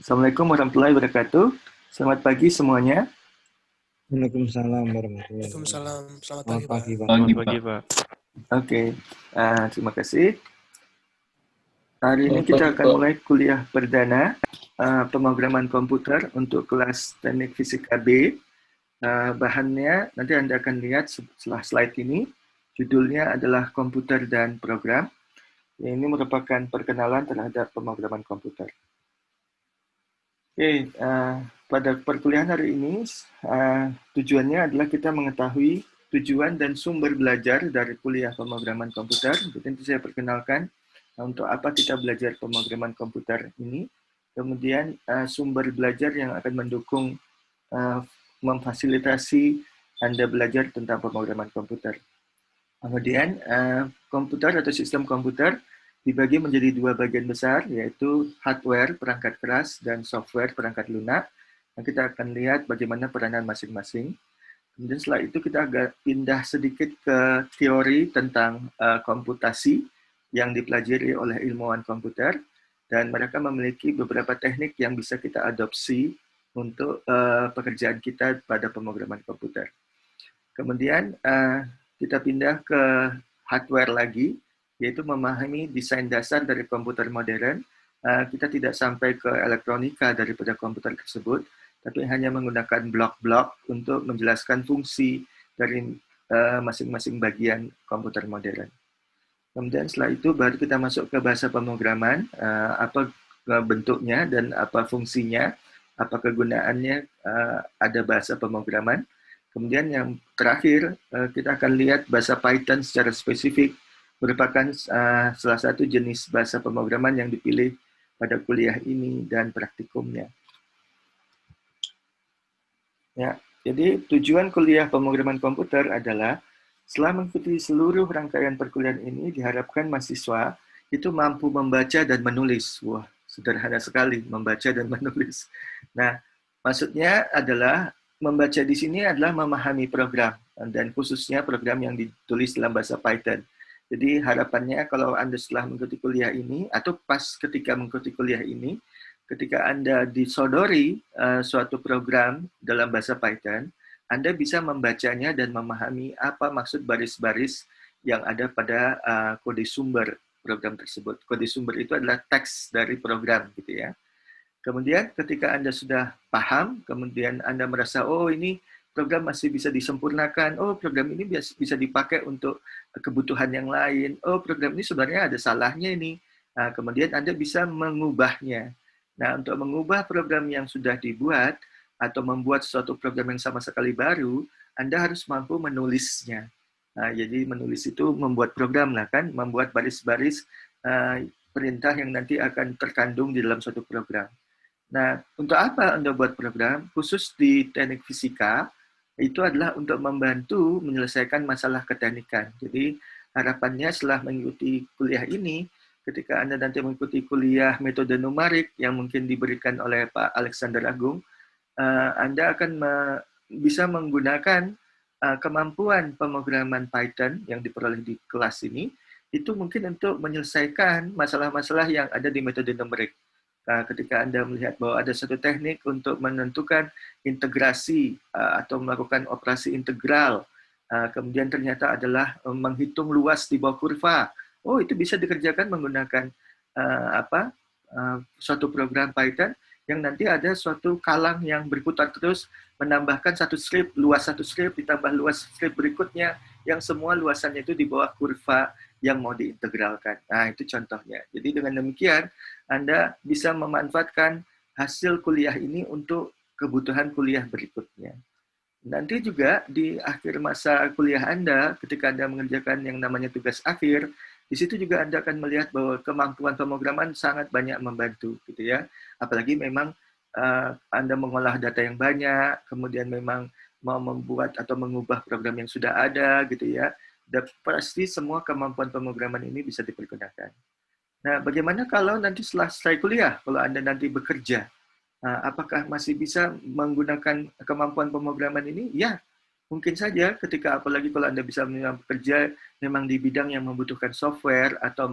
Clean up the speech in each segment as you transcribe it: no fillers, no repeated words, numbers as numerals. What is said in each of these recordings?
Assalamualaikum warahmatullahi wabarakatuh. Selamat pagi semuanya. Waalaikumsalam warahmatullahi wabarakatuh. Waalaikumsalam. Selamat Selamat pagi, Pak. pagi, Pak. Pagi, Pak. Oke, terima kasih. Hari ini kita akan mulai kuliah perdana pemrograman komputer untuk kelas teknik fisika B. Bahannya nanti Anda akan lihat setelah slide ini. Judulnya adalah komputer dan program. Ini merupakan perkenalan terhadap pemrograman komputer. Oke, pada perkuliahan hari ini tujuannya adalah kita mengetahui tujuan dan sumber belajar dari kuliah pemrograman komputer. Jadi nanti saya perkenalkan untuk apa kita belajar pemrograman komputer ini. Kemudian sumber belajar yang akan mendukung memfasilitasi Anda belajar tentang pemrograman komputer. Kemudian komputer atau sistem komputer dibagi menjadi dua bagian besar, yaitu hardware, perangkat keras, dan software, perangkat lunak. Nah, kita akan lihat bagaimana peranan masing-masing. Kemudian setelah itu kita agak pindah sedikit ke teori tentang komputasi yang dipelajari oleh ilmuwan komputer, dan mereka memiliki beberapa teknik yang bisa kita adopsi untuk pekerjaan kita pada pemrograman komputer. Kemudian kita pindah ke hardware lagi, yaitu memahami desain dasar dari komputer modern. Kita tidak sampai ke elektronika daripada komputer tersebut, tapi hanya menggunakan blok-blok untuk menjelaskan fungsi dari masing-masing bagian komputer modern. Kemudian setelah itu baru kita masuk ke bahasa pemrograman, apa bentuknya dan apa fungsinya, apa kegunaannya ada bahasa pemrograman. Kemudian yang terakhir, kita akan lihat bahasa Python secara spesifik, merupakan salah satu jenis bahasa pemrograman yang dipilih pada kuliah ini dan praktikumnya. Ya, jadi tujuan kuliah pemrograman komputer adalah setelah mengikuti seluruh rangkaian perkuliahan ini, diharapkan mahasiswa itu mampu membaca dan menulis. Wah, sederhana sekali membaca dan menulis. Nah, maksudnya adalah membaca di sini adalah memahami program, dan khususnya program yang ditulis dalam bahasa Python. Jadi harapannya kalau Anda setelah mengikuti kuliah ini, atau pas ketika mengikuti kuliah ini, ketika Anda disodori suatu program dalam bahasa Python, Anda bisa membacanya dan memahami apa maksud baris-baris yang ada pada kode sumber program tersebut. Kode sumber itu adalah teks dari program, gitu ya. Kemudian ketika Anda sudah paham, kemudian Anda merasa, oh ini program masih bisa disempurnakan, oh program ini bisa dipakai untuk kebutuhan yang lain, oh program ini sebenarnya ada salahnya ini. Nah, kemudian Anda bisa mengubahnya. Nah, untuk mengubah program yang sudah dibuat, atau membuat suatu program yang sama sekali baru, Anda harus mampu menulisnya. Nah, jadi menulis itu membuat program lah kan, membuat baris-baris perintah yang nanti akan terkandung di dalam suatu program. Nah, untuk apa Anda buat program? Khusus di teknik fisika, itu adalah untuk membantu menyelesaikan masalah keteknikan. Jadi, harapannya setelah mengikuti kuliah ini, ketika Anda nanti mengikuti kuliah metode numerik yang mungkin diberikan oleh Pak Alexander Agung, Anda akan bisa menggunakan kemampuan pemrograman Python yang diperoleh di kelas ini, itu mungkin untuk menyelesaikan masalah-masalah yang ada di metode numerik. Ketika Anda melihat bahwa ada satu teknik untuk menentukan integrasi atau melakukan operasi integral, kemudian ternyata adalah menghitung luas di bawah kurva. Oh, itu bisa dikerjakan menggunakan suatu program Python yang nanti ada suatu kalang yang berputar terus, menambahkan satu strip, luas satu strip, ditambah luas strip berikutnya, yang semua luasannya itu di bawah kurva yang mau diintegralkan. Nah, itu contohnya. Jadi dengan demikian, Anda bisa memanfaatkan hasil kuliah ini untuk kebutuhan kuliah berikutnya. Nanti juga di akhir masa kuliah Anda, ketika Anda mengerjakan yang namanya tugas akhir, di situ juga Anda akan melihat bahwa kemampuan pemrograman sangat banyak membantu, gitu ya. Apalagi memang Anda mengolah data yang banyak, kemudian memang mau membuat atau mengubah program yang sudah ada, gitu ya. Dan pasti semua kemampuan pemrograman ini bisa dipergunakan. Nah, bagaimana kalau nanti setelah selesai kuliah, kalau Anda nanti bekerja, apakah masih bisa menggunakan kemampuan pemrograman ini? Ya, mungkin saja ketika apalagi kalau Anda bisa bekerja memang di bidang yang membutuhkan software atau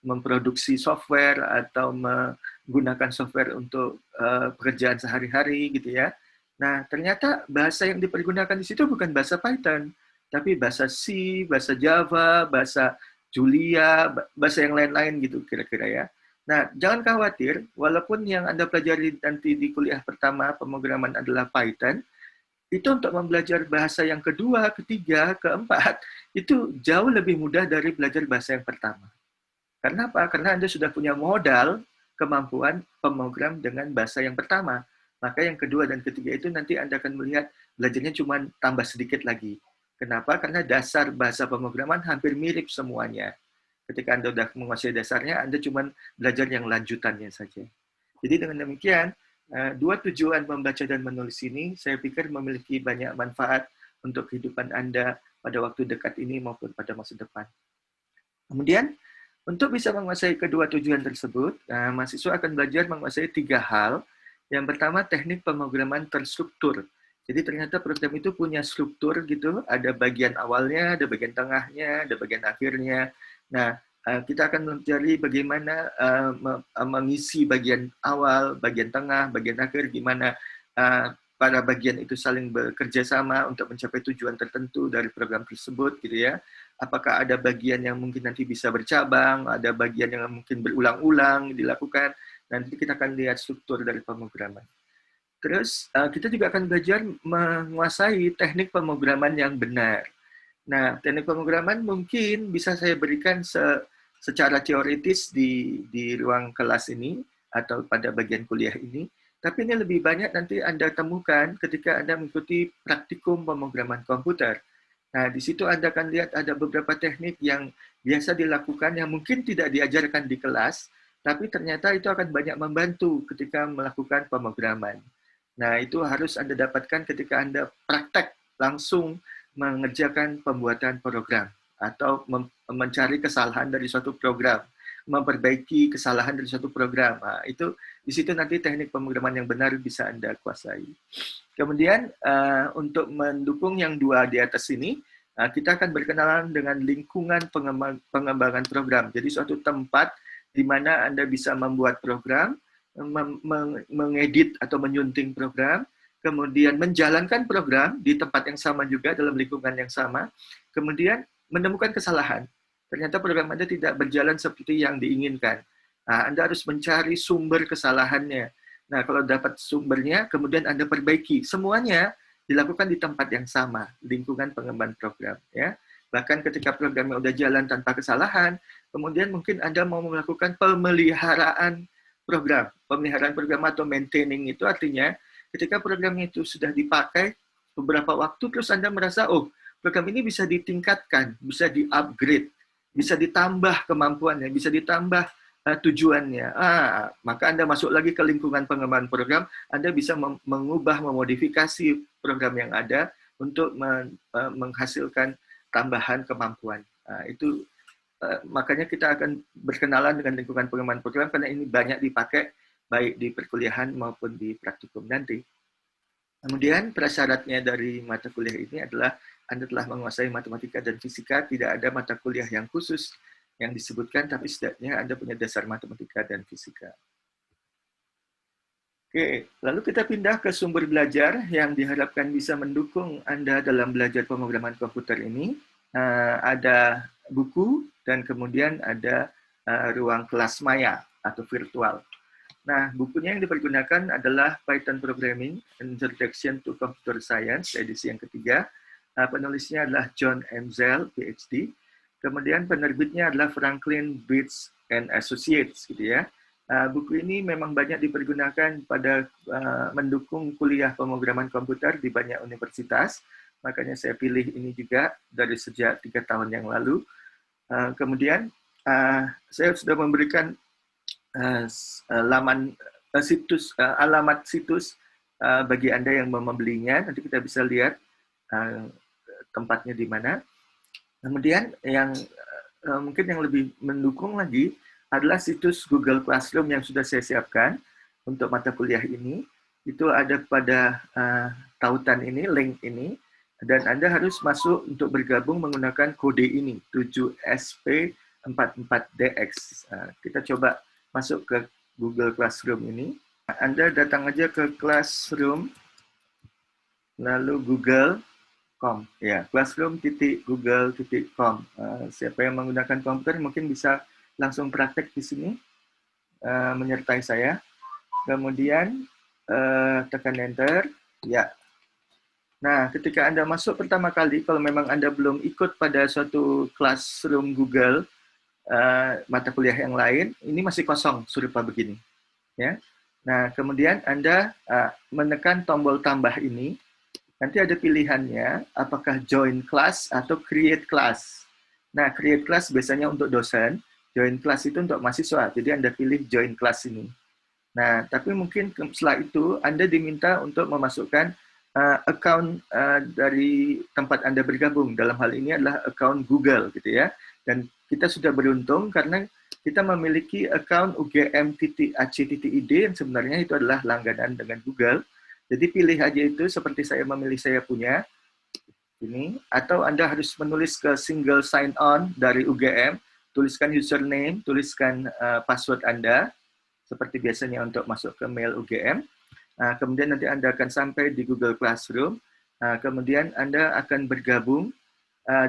memproduksi software atau gunakan software untuk pekerjaan sehari-hari gitu ya. Nah, ternyata bahasa yang dipergunakan di situ bukan bahasa Python, tapi bahasa C, bahasa Java, bahasa Julia, bahasa yang lain-lain gitu kira-kira ya. Nah, jangan khawatir, walaupun yang Anda pelajari nanti di kuliah pertama pemrograman adalah Python, itu untuk belajar bahasa yang kedua, ketiga, keempat, itu jauh lebih mudah dari belajar bahasa yang pertama. Karena apa? Karena Anda sudah punya modal kemampuan pemrogram dengan bahasa yang pertama. Maka yang kedua dan ketiga itu nanti Anda akan melihat belajarnya cuma tambah sedikit lagi. Kenapa? Karena dasar bahasa pemrograman hampir mirip semuanya. Ketika Anda sudah menguasai dasarnya, Anda cuma belajar yang lanjutannya saja. Jadi dengan demikian, dua tujuan membaca dan menulis ini, saya pikir memiliki banyak manfaat untuk kehidupan Anda pada waktu dekat ini maupun pada masa depan. Kemudian, untuk bisa menguasai kedua tujuan tersebut, mahasiswa akan belajar menguasai 3 hal. Yang pertama, teknik pemrograman terstruktur. Jadi ternyata program itu punya struktur gitu, ada bagian awalnya, ada bagian tengahnya, ada bagian akhirnya. Nah, kita akan mencari bagaimana mengisi bagian awal, bagian tengah, bagian akhir, gimana para bagian itu saling bekerja sama untuk mencapai tujuan tertentu dari program tersebut gitu ya. Apakah ada bagian yang mungkin nanti bisa bercabang, ada bagian yang mungkin berulang-ulang dilakukan, nanti kita akan lihat struktur dari pemrograman. Terus kita juga akan belajar menguasai teknik pemrograman yang benar. Nah, teknik pemrograman mungkin bisa saya berikan secara teoritis di ruang kelas ini atau pada bagian kuliah ini, tapi ini lebih banyak nanti Anda temukan ketika Anda mengikuti praktikum pemrograman komputer. Nah, di situ Anda akan lihat ada beberapa teknik yang biasa dilakukan yang mungkin tidak diajarkan di kelas, tapi ternyata itu akan banyak membantu ketika melakukan pemrograman. Nah, itu harus Anda dapatkan ketika Anda praktek langsung mengerjakan pembuatan program atau mencari kesalahan dari suatu program, memperbaiki kesalahan dari suatu program. Nah, itu di situ nanti teknik pemrograman yang benar bisa Anda kuasai. Kemudian untuk mendukung yang dua di atas ini, kita akan berkenalan dengan lingkungan pengembangan program. Jadi suatu tempat di mana Anda bisa membuat program, mengedit atau menyunting program, kemudian menjalankan program di tempat yang sama juga dalam lingkungan yang sama, kemudian menemukan kesalahan. Ternyata program Anda tidak berjalan seperti yang diinginkan. Anda harus mencari sumber kesalahannya. Nah, kalau dapat sumbernya, kemudian Anda perbaiki. Semuanya dilakukan di tempat yang sama, lingkungan pengembangan program. Ya. Bahkan ketika programnya sudah jalan tanpa kesalahan, kemudian mungkin Anda mau melakukan pemeliharaan program. Pemeliharaan program atau maintaining itu artinya ketika program itu sudah dipakai beberapa waktu, terus Anda merasa, oh, program ini bisa ditingkatkan, bisa di-upgrade, bisa ditambah kemampuannya, bisa ditambah tujuannya. Maka Anda masuk lagi ke lingkungan pengembangan program, Anda bisa mengubah, memodifikasi program yang ada untuk menghasilkan tambahan kemampuan. Itu makanya kita akan berkenalan dengan lingkungan pengembangan program karena ini banyak dipakai baik di perkuliahan maupun di praktikum nanti. Kemudian prasyaratnya dari mata kuliah ini adalah Anda telah menguasai matematika dan fisika, tidak ada mata kuliah yang khusus yang disebutkan, tapi setidaknya Anda punya dasar matematika dan fisika. Oke, lalu kita pindah ke sumber belajar yang diharapkan bisa mendukung Anda dalam belajar pemrograman komputer ini. Ada buku, dan kemudian ada ruang kelas maya atau virtual. Nah, bukunya yang dipergunakan adalah Python Programming, Introduction to Computer Science, edisi yang ketiga. Penulisnya adalah John M. Zell, PhD. Kemudian penerbitnya adalah Franklin Beach and Associates, gitu ya. Buku ini memang banyak dipergunakan pada mendukung kuliah pemrograman komputer di banyak universitas. Makanya saya pilih ini juga dari sejak 3 tahun yang lalu. Kemudian saya sudah memberikan alamat situs bagi Anda yang mau membelinya. Nanti kita bisa lihat tempatnya di mana. Kemudian yang mungkin yang lebih mendukung lagi adalah situs Google Classroom yang sudah saya siapkan untuk mata kuliah ini. Itu ada pada tautan ini, link ini. Dan Anda harus masuk untuk bergabung menggunakan kode ini, 7SP44DX. Kita coba masuk ke Google Classroom ini. Anda datang aja ke Classroom, lalu Google.com. Ya, classroom.google.com. Siapa yang menggunakan komputer mungkin bisa langsung praktek di sini, menyertai saya. Kemudian tekan Enter. Ya. Nah, ketika Anda masuk pertama kali, kalau memang Anda belum ikut pada suatu Classroom Google, mata kuliah yang lain, ini masih kosong, serupa begini. Ya. Nah, kemudian Anda menekan tombol tambah ini, nanti ada pilihannya, apakah join class atau create class. Nah, create class biasanya untuk dosen, join class itu untuk mahasiswa, jadi Anda pilih join class ini. Nah, tapi mungkin setelah itu Anda diminta untuk memasukkan account dari tempat Anda bergabung. Dalam hal ini adalah account Google, gitu ya. Dan kita sudah beruntung karena kita memiliki account ugm.ac.id yang sebenarnya itu adalah langganan dengan Google. Jadi pilih aja itu seperti saya memilih saya punya ini, atau Anda harus menulis ke single sign on dari UGM, tuliskan username, tuliskan password Anda seperti biasanya untuk masuk ke mail UGM. Kemudian nanti Anda akan sampai di Google Classroom. Kemudian Anda akan bergabung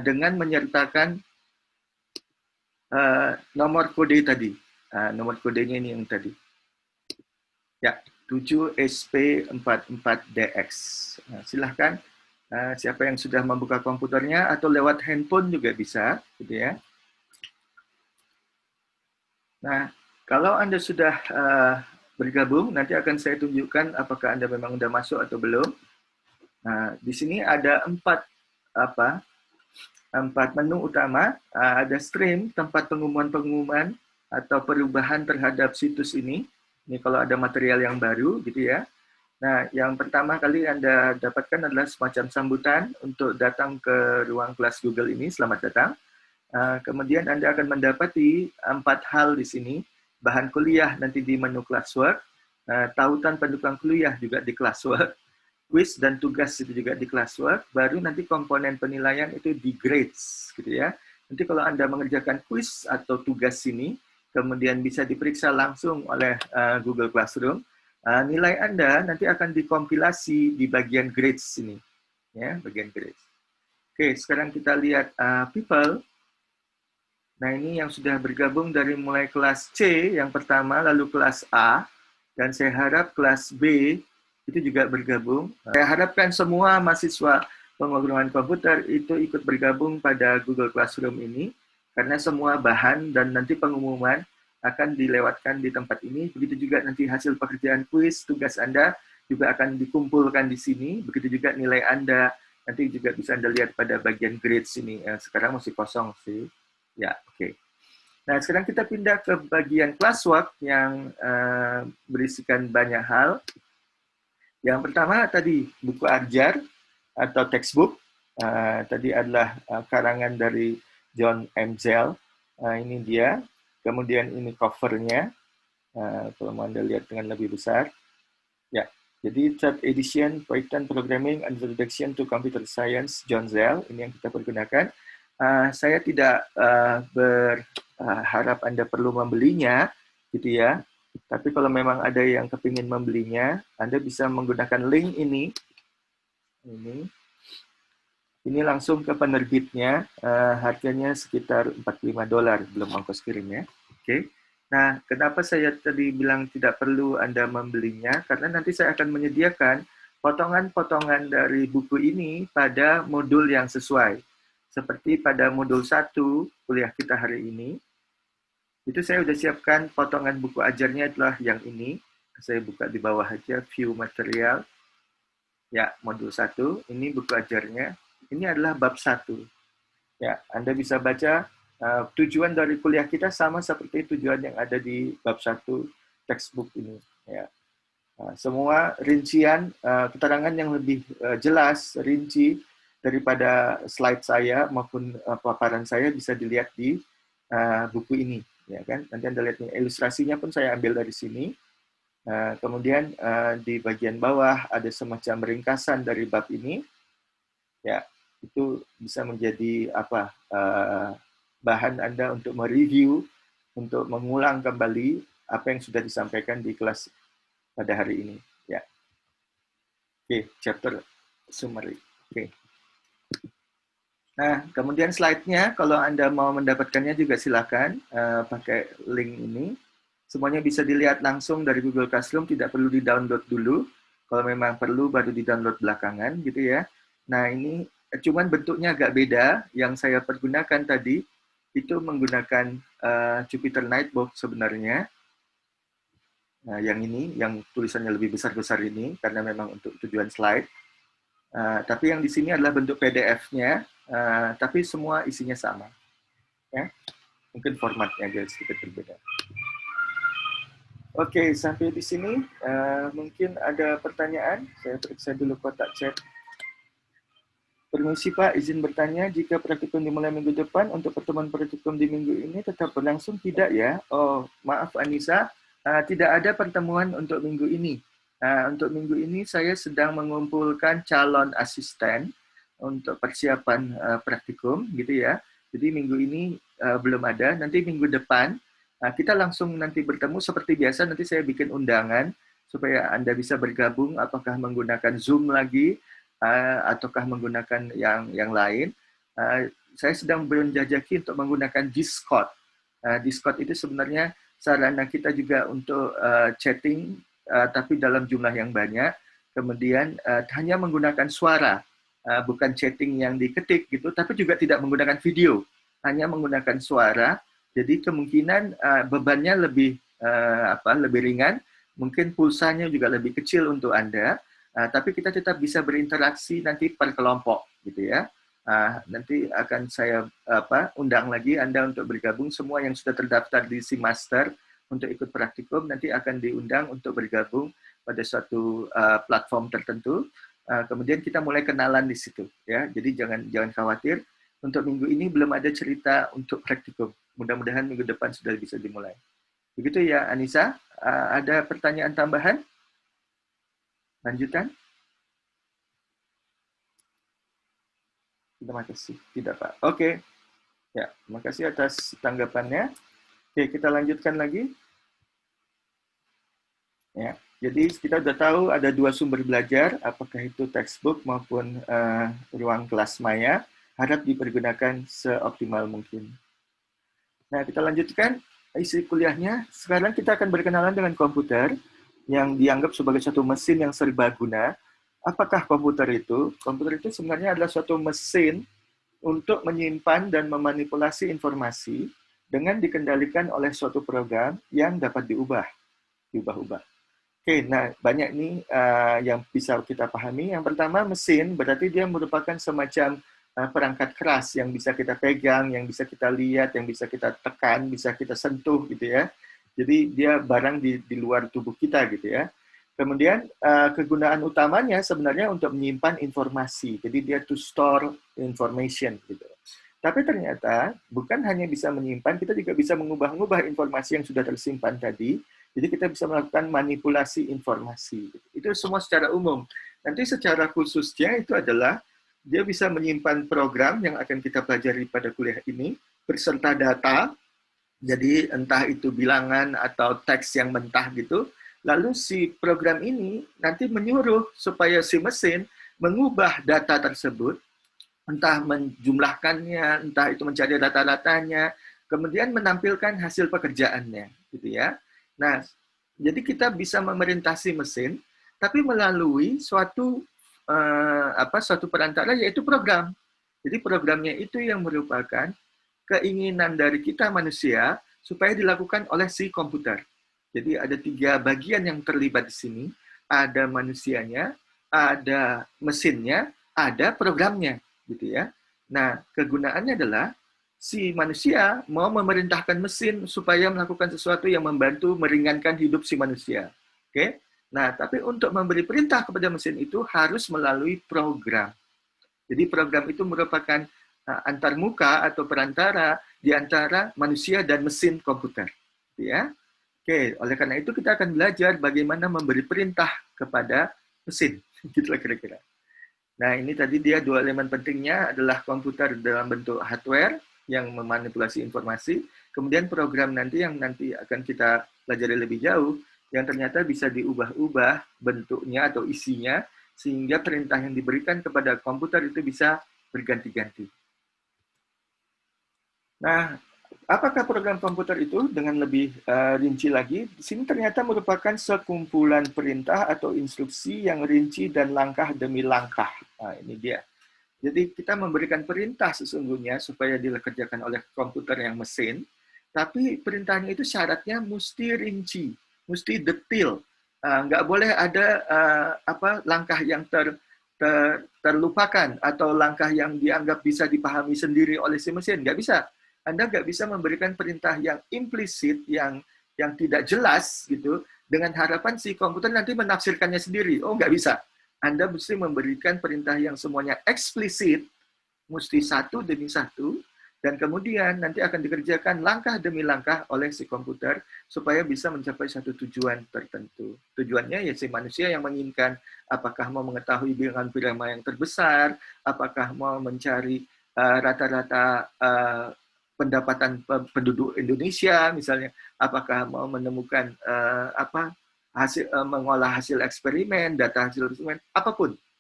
dengan menyertakan nomor kode tadi. Nomor kodenya ini yang tadi. Ya, 7SP44DX. Silahkan siapa yang sudah membuka komputernya atau lewat handphone juga bisa, gitu ya. Nah, kalau Anda sudah bergabung, nanti akan saya tunjukkan apakah Anda memang sudah masuk atau belum. Nah, di sini ada empat menu utama. Ada stream, tempat pengumuman-pengumuman atau perubahan terhadap situs ini. Ini kalau ada material yang baru, gitu ya. Nah, yang pertama kali Anda dapatkan adalah semacam sambutan untuk datang ke ruang kelas Google ini. Selamat datang. Kemudian Anda akan mendapati 4 hal di sini. Bahan kuliah nanti di menu classwork. Tautan pendukung kuliah juga di classwork. Quiz dan tugas itu juga di classwork. Baru nanti komponen penilaian itu di grades, gitu ya. Nanti kalau Anda mengerjakan quiz atau tugas ini, kemudian bisa diperiksa langsung oleh Google Classroom, nilai Anda nanti akan dikompilasi di bagian grades ini, ya, bagian grades. Oke, sekarang kita lihat people. Nah, ini yang sudah bergabung dari mulai kelas C yang pertama, lalu kelas A, dan saya harap kelas B itu juga bergabung. Saya harapkan semua mahasiswa pemrograman komputer itu ikut bergabung pada Google Classroom ini, karena semua bahan dan nanti pengumuman akan dilewatkan di tempat ini. Begitu juga nanti hasil pekerjaan kuis, tugas Anda juga akan dikumpulkan di sini. Begitu juga nilai Anda, nanti juga bisa Anda lihat pada bagian grades ini. Sekarang masih kosong sih. Ya, oke. Nah, sekarang kita pindah ke bagian classwork yang berisikan banyak hal. Yang pertama tadi buku ajar atau textbook. Tadi adalah karangan dari John M. Zell. Ini dia. Kemudian ini covernya. Kalau mau Anda lihat dengan lebih besar. Ya, jadi third edition Python Programming and Introduction to Computer Science John Zell. Ini yang kita pergunakan. Saya tidak berharap Anda perlu membelinya, gitu ya. Tapi kalau memang ada yang kepingin membelinya, Anda bisa menggunakan link ini. Ini langsung ke penerbitnya, harganya sekitar $45, belum ongkos kirimnya. Oke. Nah, kenapa saya tadi bilang tidak perlu Anda membelinya? Karena nanti saya akan menyediakan potongan-potongan dari buku ini pada modul yang sesuai. Seperti pada modul 1 kuliah kita hari ini, itu saya sudah siapkan potongan buku ajarnya adalah yang ini. Saya buka di bawah aja, view material. Ya, modul 1, ini buku ajarnya. Ini adalah bab 1. Ya, Anda bisa baca tujuan dari kuliah kita sama seperti tujuan yang ada di bab 1 textbook ini. Ya. Semua rincian, keterangan yang lebih jelas, rinci, daripada slide saya maupun paparan saya bisa dilihat di buku ini, ya kan? Nanti Anda lihat nih, ilustrasinya pun saya ambil dari sini. Kemudian di bagian bawah ada semacam ringkasan dari bab ini, ya itu bisa menjadi bahan Anda untuk mereview, untuk mengulang kembali apa yang sudah disampaikan di kelas pada hari ini. Ya, oke, chapter summary. Oke. Nah, kemudian slide-nya, kalau Anda mau mendapatkannya juga silakan pakai link ini. Semuanya bisa dilihat langsung dari Google Classroom, tidak perlu di-download dulu. Kalau memang perlu, baru di-download belakangan, gitu ya. Nah, ini cuman bentuknya agak beda. Yang saya pergunakan tadi, itu menggunakan Jupyter Notebook sebenarnya. Nah, yang ini, yang tulisannya lebih besar-besar ini, karena memang untuk tujuan slide. Tapi yang di sini adalah bentuk PDF-nya, tapi semua isinya sama. Ya, mungkin formatnya agak sedikit berbeda. Oke, sampai di sini mungkin ada pertanyaan. Saya periksa dulu kotak chat. Permisi Pak, izin bertanya, jika praktikum dimulai minggu depan, untuk pertemuan praktikum di minggu ini tetap berlangsung tidak ya? Oh, maaf Anissa, tidak ada pertemuan untuk minggu ini. Untuk minggu ini saya sedang mengumpulkan calon asisten untuk persiapan praktikum, gitu ya. Jadi minggu ini belum ada, nanti minggu depan kita langsung nanti bertemu seperti biasa, nanti saya bikin undangan supaya Anda bisa bergabung, apakah menggunakan Zoom lagi, ataukah menggunakan yang lain. Saya sedang menjajaki untuk menggunakan Discord. Discord itu sebenarnya sarana kita juga untuk chatting, tapi dalam jumlah yang banyak. Kemudian hanya menggunakan suara, bukan chatting yang diketik gitu, tapi juga tidak menggunakan video, hanya menggunakan suara. Jadi kemungkinan bebannya lebih lebih ringan, mungkin pulsanya juga lebih kecil untuk Anda. Tapi kita tetap bisa berinteraksi nanti per kelompok, gitu ya. Nanti akan saya undang lagi Anda untuk bergabung. Semua yang sudah terdaftar di Seamaster untuk ikut praktikum nanti akan diundang untuk bergabung pada suatu platform tertentu. Kemudian kita mulai kenalan di situ, ya. Jadi jangan khawatir. Untuk minggu ini belum ada cerita untuk praktikum. Mudah-mudahan minggu depan sudah bisa dimulai. Begitu ya, Anissa. Ada pertanyaan tambahan? Lanjutan? Terima kasih. Tidak, Pak. Oke. Ya, terima kasih atas tanggapannya. Oke, kita lanjutkan lagi. Ya, jadi kita sudah tahu ada dua sumber belajar, apakah itu textbook maupun ruang kelas maya, harap dipergunakan seoptimal mungkin. Nah, kita lanjutkan isi kuliahnya. Sekarang kita akan berkenalan dengan komputer yang dianggap sebagai satu mesin yang serbaguna. Apakah komputer itu? Komputer itu sebenarnya adalah suatu mesin untuk menyimpan dan memanipulasi informasi dengan dikendalikan oleh suatu program yang dapat diubah-ubah. Oke, nah banyak nih yang bisa kita pahami. Yang pertama, mesin berarti dia merupakan semacam perangkat keras yang bisa kita pegang, yang bisa kita lihat, yang bisa kita tekan, bisa kita sentuh gitu ya. Jadi dia barang di luar tubuh kita gitu ya. Kemudian kegunaan utamanya sebenarnya untuk menyimpan informasi. Jadi dia to store information gitu. Tapi ternyata bukan hanya bisa menyimpan, kita juga bisa mengubah-ubah informasi yang sudah tersimpan tadi. Jadi kita bisa melakukan manipulasi informasi. Itu semua secara umum. Nanti secara khususnya itu adalah dia bisa menyimpan program yang akan kita pelajari pada kuliah ini beserta data. Jadi entah itu bilangan atau teks yang mentah gitu. Lalu si program ini nanti menyuruh supaya si mesin mengubah data tersebut, entah menjumlahkannya, entah itu mencari data-datanya, kemudian menampilkan hasil pekerjaannya, gitu ya. Nah, jadi kita bisa memerintasi mesin, tapi melalui suatu suatu perantara, yaitu program. Jadi programnya itu yang merupakan keinginan dari kita manusia supaya dilakukan oleh si komputer. Jadi ada 3 bagian yang terlibat di sini. Ada manusianya, ada mesinnya, ada programnya, gitu ya. Nah, kegunaannya adalah si manusia mau memerintahkan mesin supaya melakukan sesuatu yang membantu meringankan hidup si manusia. Oke? Nah, tapi untuk memberi perintah kepada mesin itu harus melalui program. Jadi program itu merupakan antarmuka atau perantara di antara manusia dan mesin komputer. Ya. Oke, oleh karena itu kita akan belajar bagaimana memberi perintah kepada mesin. Gitulah kira-kira. Nah, ini tadi dia 2 elemen pentingnya adalah komputer dalam bentuk hardware yang memanipulasi informasi. kemudian program nanti yang nanti akan kita pelajari lebih jauh, yang ternyata bisa diubah-ubah bentuknya atau isinya, sehingga perintah yang diberikan kepada komputer itu bisa berganti-ganti. Nah, apakah program komputer itu dengan lebih rinci lagi? Di sini ternyata merupakan sekumpulan perintah atau instruksi yang rinci dan langkah demi langkah. Nah, ini dia. Jadi kita memberikan perintah sesungguhnya supaya dikerjakan oleh komputer yang mesin, tapi perintahnya itu syaratnya mesti rinci, mesti detail. Nggak boleh ada langkah yang terlupakan atau langkah yang dianggap bisa dipahami sendiri oleh si mesin. Nggak bisa. Anda nggak bisa memberikan perintah yang implisit, yang tidak jelas gitu, dengan harapan si komputer nanti menafsirkannya sendiri. Oh, nggak bisa. Anda mesti memberikan perintah yang semuanya eksplisit, mesti satu demi satu, dan kemudian nanti akan dikerjakan langkah demi langkah oleh si komputer supaya bisa mencapai satu tujuan tertentu. Tujuannya ya si manusia yang menginginkan, apakah mau mengetahui bilangan prima yang terbesar, apakah mau mencari rata-rata pendapatan penduduk Indonesia misalnya, apakah mau menemukan mengolah hasil eksperimen, data hasil eksperimen,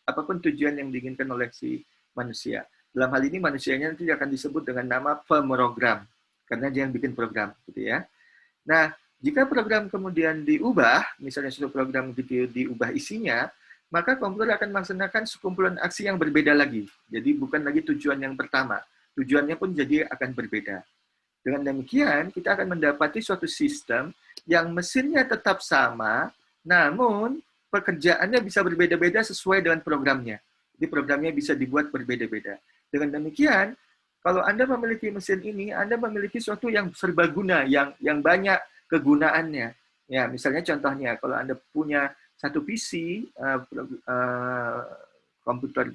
apapun tujuan yang diinginkan oleh si manusia. Dalam hal ini manusianya nanti akan disebut dengan nama pemrogram, karena dia yang bikin program, gitu ya. Nah, jika program kemudian diubah, misalnya suatu program gitu diubah isinya, maka komputer akan melaksanakan sekumpulan aksi yang berbeda lagi. Jadi bukan lagi tujuan yang pertama. Tujuannya pun jadi akan berbeda. Dengan demikian, kita akan mendapati suatu sistem yang mesinnya tetap sama, namun pekerjaannya bisa berbeda-beda sesuai dengan programnya. Jadi programnya bisa dibuat berbeda-beda. Dengan demikian, kalau Anda memiliki mesin ini, Anda memiliki sesuatu yang serbaguna, yang banyak kegunaannya. Ya, misalnya contohnya, kalau Anda punya satu PC, komputer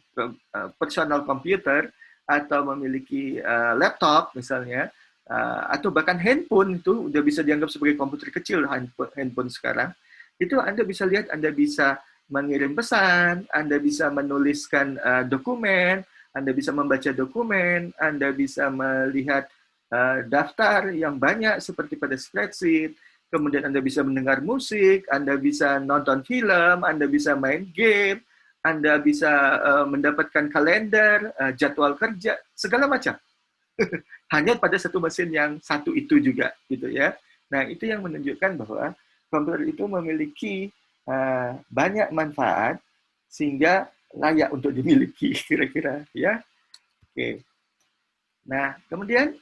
personal computer, atau memiliki laptop misalnya, atau bahkan handphone itu udah bisa dianggap sebagai komputer kecil, handphone sekarang. Itu Anda bisa lihat, Anda bisa mengirim pesan, Anda bisa menuliskan dokumen, Anda bisa membaca dokumen, Anda bisa melihat daftar yang banyak seperti pada spreadsheet, kemudian Anda bisa mendengar musik, Anda bisa nonton film, Anda bisa main game, Anda bisa mendapatkan kalender, jadwal kerja, segala macam. Hanya pada satu mesin yang satu itu juga, gitu ya. Nah, itu yang menunjukkan bahwa komputer itu memiliki banyak manfaat sehingga layak untuk dimiliki, kira-kira ya. Oke. Nah, kemudian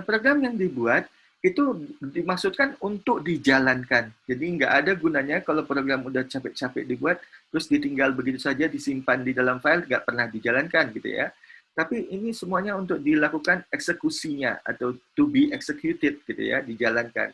program yang dibuat itu dimaksudkan untuk dijalankan. Jadi nggak ada gunanya kalau program udah capek-capek dibuat, terus ditinggal begitu saja, disimpan di dalam file, nggak pernah dijalankan gitu ya. Tapi ini semuanya untuk dilakukan eksekusinya atau to be executed gitu ya, dijalankan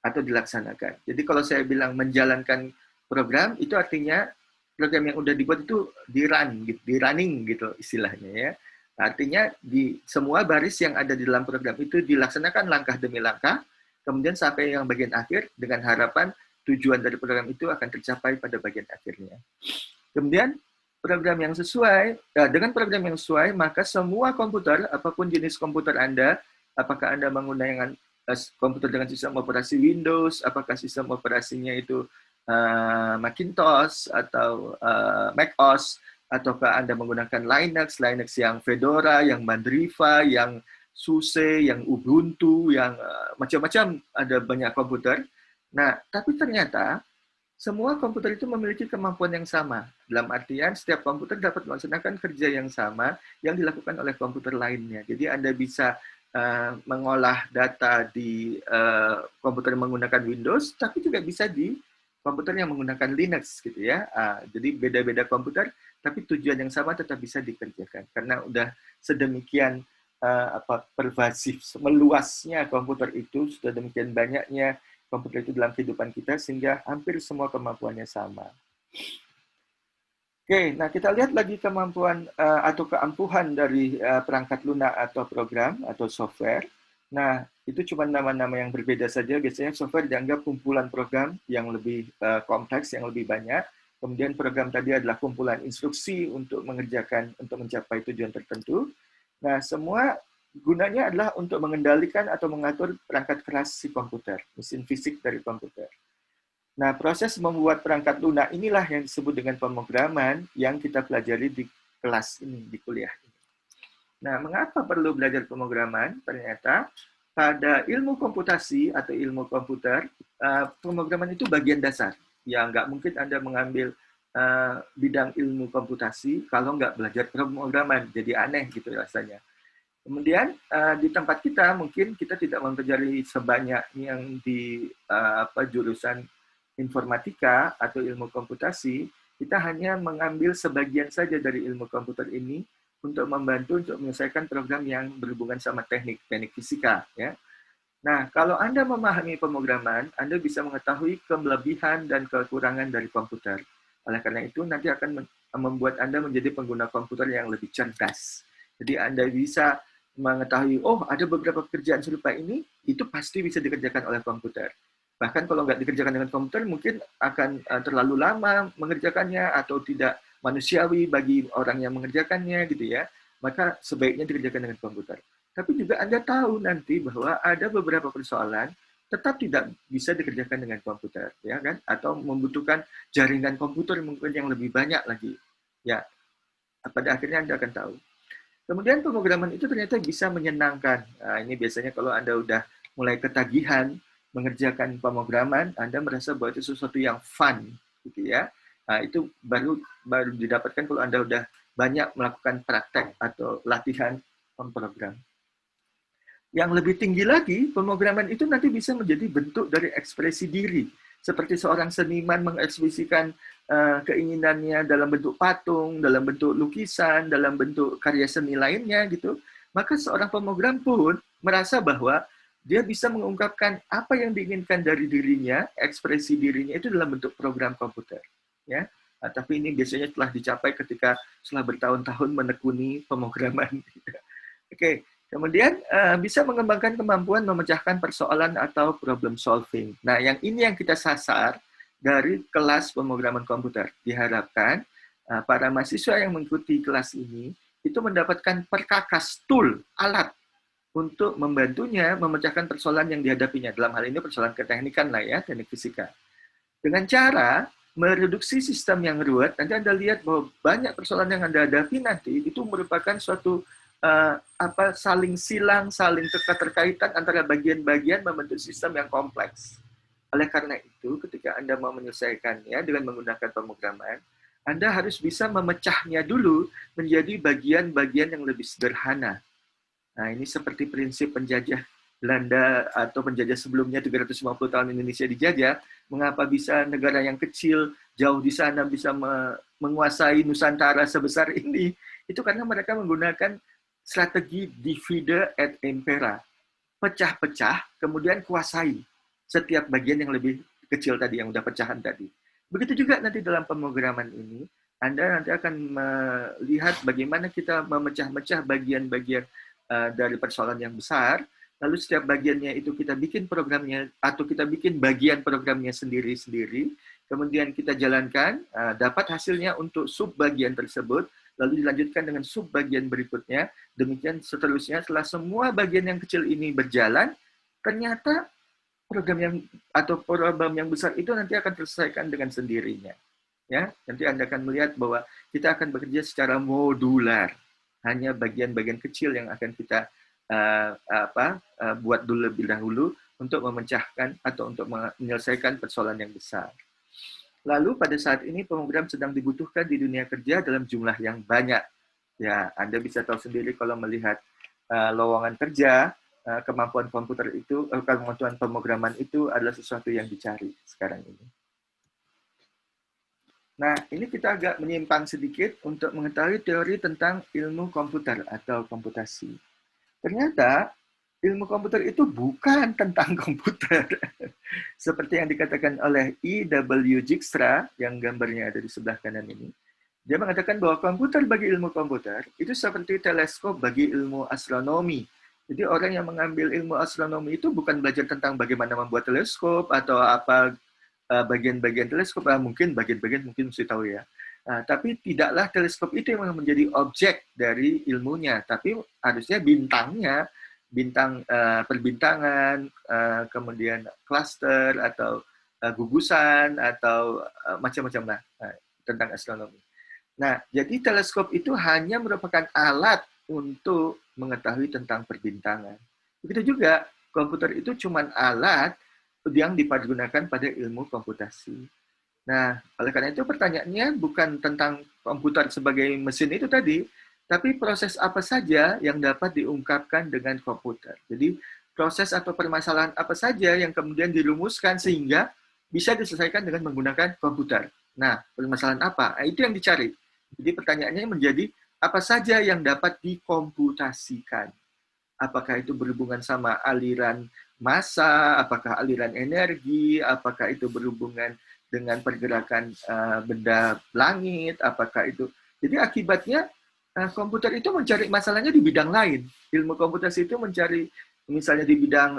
atau dilaksanakan. Jadi kalau saya bilang menjalankan program, itu artinya program yang udah dibuat itu di running gitu istilahnya ya. Artinya di semua baris yang ada di dalam program itu dilaksanakan langkah demi langkah, kemudian sampai yang bagian akhir dengan harapan tujuan dari program itu akan tercapai pada bagian akhirnya. Kemudian program yang sesuai, dengan program yang sesuai, maka semua komputer, apapun jenis komputer Anda, apakah Anda menggunakan komputer dengan sistem operasi Windows, apakah sistem operasinya itu Macintosh atau macOS, ataukah Anda menggunakan Linux yang Fedora, yang Mandriva, yang SUSE, yang Ubuntu, yang macam-macam, ada banyak komputer. Nah, tapi ternyata semua komputer itu memiliki kemampuan yang sama. Dalam artian, setiap komputer dapat melaksanakan kerja yang sama yang dilakukan oleh komputer lainnya. Jadi Anda bisa mengolah data di komputer yang menggunakan Windows, tapi juga bisa di komputer yang menggunakan Linux gitu ya. Jadi beda-beda komputer, tapi tujuan yang sama tetap bisa dikerjakan karena udah sedemikian pervasif, meluasnya komputer itu, sudah demikian banyaknya komputer itu dalam kehidupan kita sehingga hampir semua kemampuannya sama. Oke, nah kita lihat lagi kemampuan atau keampuhan dari perangkat lunak atau program atau software. Nah, itu cuma nama-nama yang berbeda saja. Biasanya software dianggap kumpulan program yang lebih kompleks, yang lebih banyak. Kemudian program tadi adalah kumpulan instruksi untuk mengerjakan, untuk mencapai tujuan tertentu. Nah, semua gunanya adalah untuk mengendalikan atau mengatur perangkat keras si komputer, mesin fisik dari komputer. Nah, proses membuat perangkat lunak inilah yang disebut dengan pemrograman yang kita pelajari di kelas ini, di kuliah ini. Nah, mengapa perlu belajar pemrograman? Ternyata pada ilmu komputasi atau ilmu komputer, pemrograman itu bagian dasar. Ya, nggak mungkin Anda mengambil bidang ilmu komputasi kalau nggak belajar pemrograman. Jadi aneh gitu rasanya. Kemudian di tempat kita mungkin kita tidak mempelajari sebanyak yang di jurusan informatika atau ilmu komputasi, kita hanya mengambil sebagian saja dari ilmu komputer ini untuk membantu untuk menyelesaikan program yang berhubungan sama teknik fisika. Ya. Nah, kalau Anda memahami pemrograman, Anda bisa mengetahui kelebihan dan kekurangan dari komputer. Oleh karena itu, nanti akan membuat Anda menjadi pengguna komputer yang lebih cerdas. Jadi Anda bisa mengetahui, oh ada beberapa pekerjaan serupa ini, itu pasti bisa dikerjakan oleh komputer. Bahkan kalau nggak dikerjakan dengan komputer, mungkin akan terlalu lama mengerjakannya atau tidak manusiawi bagi orang yang mengerjakannya, gitu ya. Maka sebaiknya dikerjakan dengan komputer. Tapi juga Anda tahu nanti bahwa ada beberapa persoalan tetap tidak bisa dikerjakan dengan komputer, ya kan? Atau membutuhkan jaringan komputer mungkin yang lebih banyak lagi. Ya, pada akhirnya Anda akan tahu. Kemudian pemrograman itu ternyata bisa menyenangkan. Nah, ini biasanya kalau Anda udah mulai ketagihan mengerjakan pemrograman, Anda merasa bahwa itu sesuatu yang fun, gitu ya. Nah, itu baru didapatkan kalau Anda udah banyak melakukan praktek atau latihan memprogram. Yang lebih tinggi lagi, pemrograman itu nanti bisa menjadi bentuk dari ekspresi diri. Seperti seorang seniman mengekspresikan keinginannya dalam bentuk patung, dalam bentuk lukisan, dalam bentuk karya seni lainnya gitu. Maka seorang pemrogram pun merasa bahwa dia bisa mengungkapkan apa yang diinginkan dari dirinya, ekspresi dirinya itu dalam bentuk program komputer. Ya. Nah, tapi ini biasanya telah dicapai ketika setelah bertahun-tahun menekuni pemrograman. Oke. Kemudian bisa mengembangkan kemampuan memecahkan persoalan atau problem solving. Nah, yang ini yang kita sasar dari kelas pemrograman komputer. Diharapkan para mahasiswa yang mengikuti kelas ini itu mendapatkan perkakas tool, alat untuk membantunya memecahkan persoalan yang dihadapinya. Dalam hal ini persoalan keteknikan lah ya, teknik fisika. Dengan cara mereduksi sistem yang ruwet, nanti Anda lihat bahwa banyak persoalan yang Anda hadapi nanti itu merupakan suatu saling silang, saling keterkaitan antara bagian-bagian membentuk sistem yang kompleks. Oleh karena itu, ketika Anda mau menyelesaikannya dengan menggunakan pemrograman, Anda harus bisa memecahnya dulu menjadi bagian-bagian yang lebih sederhana. Nah, ini seperti prinsip penjajah Belanda atau penjajah sebelumnya 350 tahun Indonesia dijajah, mengapa bisa negara yang kecil jauh di sana bisa menguasai Nusantara sebesar ini? Itu karena mereka menggunakan strategi divide et impera. Pecah-pecah, kemudian kuasai setiap bagian yang lebih kecil tadi, yang udah pecahan tadi. Begitu juga nanti dalam pemrograman ini, Anda nanti akan melihat bagaimana kita memecah-mecah bagian-bagian dari persoalan yang besar, lalu setiap bagiannya itu kita bikin programnya, atau kita bikin bagian programnya sendiri-sendiri, kemudian kita jalankan, dapat hasilnya untuk sub-bagian tersebut, lalu dilanjutkan dengan sub-bagian berikutnya, demikian seterusnya. Setelah semua bagian yang kecil ini berjalan, ternyata program yang atau problem yang besar itu nanti akan terselesaikan dengan sendirinya. Ya, nanti Anda akan melihat bahwa kita akan bekerja secara modular. Hanya bagian-bagian kecil yang akan kita buat dulu lebih dahulu untuk memecahkan atau untuk menyelesaikan persoalan yang besar. Lalu pada saat ini pemrogram sedang dibutuhkan di dunia kerja dalam jumlah yang banyak. Ya, Anda bisa tahu sendiri kalau melihat lowongan kerja, kemampuan komputer itu, kemampuan pemrograman itu adalah sesuatu yang dicari sekarang ini. Nah, ini kita agak menyimpang sedikit untuk mengetahui teori tentang ilmu komputer atau komputasi. Ternyata ilmu komputer itu bukan tentang komputer. Seperti yang dikatakan oleh E.W. Dijkstra, yang gambarnya ada di sebelah kanan ini. Dia mengatakan bahwa komputer bagi ilmu komputer itu seperti teleskop bagi ilmu astronomi. Jadi orang yang mengambil ilmu astronomi itu bukan belajar tentang bagaimana membuat teleskop atau apa bagian-bagian teleskop. Mungkin bagian-bagian mungkin mesti tahu ya. Nah, tapi tidaklah teleskop itu yang menjadi objek dari ilmunya, tapi harusnya bintangnya, bintang perbintangan, kemudian cluster atau gugusan atau macam-macam lah tentang astronomi. Nah, jadi teleskop itu hanya merupakan alat untuk mengetahui tentang perbintangan. Begitu juga komputer itu cuma alat yang dipergunakan pada ilmu komputasi. Nah, oleh karena itu pertanyaannya bukan tentang komputer sebagai mesin itu tadi, tapi proses apa saja yang dapat diungkapkan dengan komputer. Jadi, proses atau permasalahan apa saja yang kemudian dirumuskan sehingga bisa diselesaikan dengan menggunakan komputer. Nah, permasalahan apa? Nah, itu yang dicari. Jadi pertanyaannya menjadi, apa saja yang dapat dikomputasikan? Apakah itu berhubungan sama aliran massa, apakah aliran energi, apakah itu berhubungan dengan pergerakan benda langit, apakah itu. Jadi akibatnya komputer itu mencari masalahnya di bidang lain. Ilmu komputasi itu mencari misalnya di bidang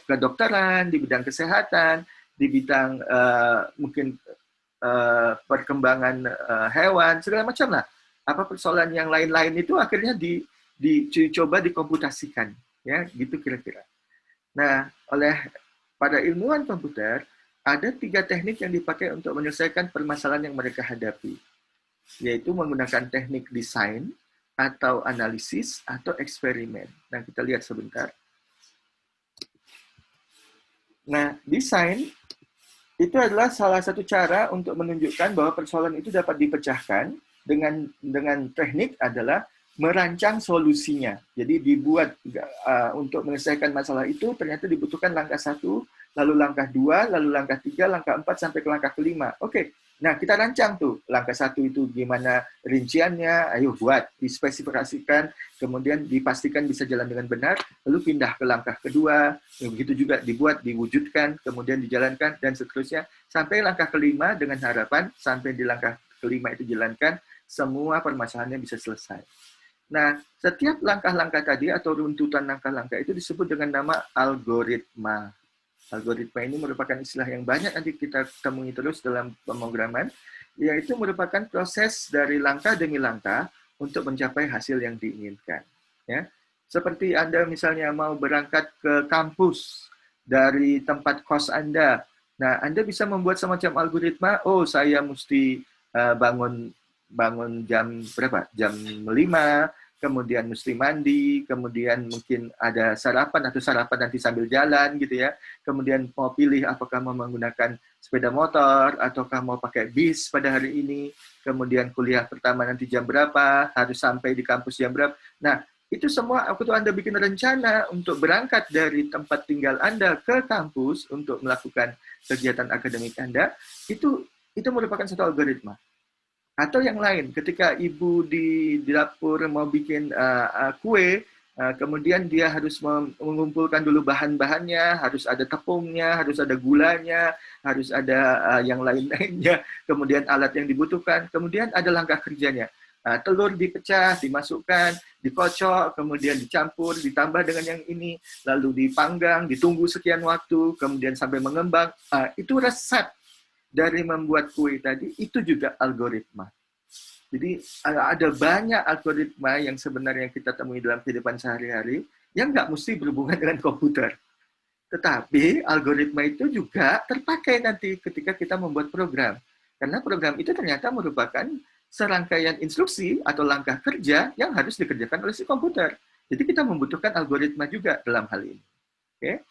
kedokteran, di bidang kesehatan, di bidang mungkin perkembangan hewan, segala macam lah. Apa persoalan yang lain-lain itu akhirnya dicoba dikomputasikan, ya gitu kira-kira. Nah, oleh pada ilmuwan komputer, ada 3 teknik yang dipakai untuk menyelesaikan permasalahan yang mereka hadapi, yaitu menggunakan teknik desain, atau analisis, atau eksperimen. Nah, kita lihat sebentar. Nah, desain itu adalah salah satu cara untuk menunjukkan bahwa persoalan itu dapat dipecahkan dengan teknik adalah merancang solusinya. Jadi dibuat untuk menyelesaikan masalah itu ternyata dibutuhkan langkah 1, lalu langkah 2, lalu langkah 3, langkah 4, sampai ke langkah ke-5. Oke, nah kita rancang tuh. Langkah 1 itu gimana rinciannya, ayo buat, dispesifikasikan, kemudian dipastikan bisa jalan dengan benar, lalu pindah ke langkah kedua, begitu juga dibuat, diwujudkan, kemudian dijalankan, dan seterusnya, sampai langkah ke-5 dengan harapan, sampai di langkah ke-5 itu dijalankan, semua permasalahannya bisa selesai. Nah, setiap langkah-langkah tadi atau runtutan langkah-langkah itu disebut dengan nama algoritma. Algoritma ini merupakan istilah yang banyak nanti kita temui terus dalam pemrograman, yaitu merupakan proses dari langkah demi langkah untuk mencapai hasil yang diinginkan. Ya, seperti Anda misalnya mau berangkat ke kampus dari tempat kos Anda. Nah, Anda bisa membuat semacam algoritma, oh saya mesti bangun jam berapa? Jam 5, kemudian mesti mandi, kemudian mungkin ada sarapan atau sarapan nanti sambil jalan gitu ya. Kemudian mau pilih apakah mau menggunakan sepeda motor ataukah mau pakai bis pada hari ini. Kemudian kuliah pertama nanti jam berapa, harus sampai di kampus jam berapa. Nah, itu semua waktu Anda bikin rencana untuk berangkat dari tempat tinggal Anda ke kampus untuk melakukan kegiatan akademik Anda, itu merupakan satu algoritma. Atau yang lain, ketika ibu di dapur mau bikin kue, kemudian dia harus mengumpulkan dulu bahan-bahannya, harus ada tepungnya, harus ada gulanya, harus ada yang lain-lainnya, kemudian alat yang dibutuhkan, kemudian ada langkah kerjanya. Telur dipecah, dimasukkan, dikocok, kemudian dicampur, ditambah dengan yang ini, lalu dipanggang, ditunggu sekian waktu, kemudian sampai mengembang. Itu resep dari membuat kue tadi, itu juga algoritma. Jadi ada banyak algoritma yang sebenarnya kita temui dalam kehidupan sehari-hari yang nggak mesti berhubungan dengan komputer. Tetapi algoritma itu juga terpakai nanti ketika kita membuat program. Karena program itu ternyata merupakan serangkaian instruksi atau langkah kerja yang harus dikerjakan oleh si komputer. Jadi kita membutuhkan algoritma juga dalam hal ini. Oke.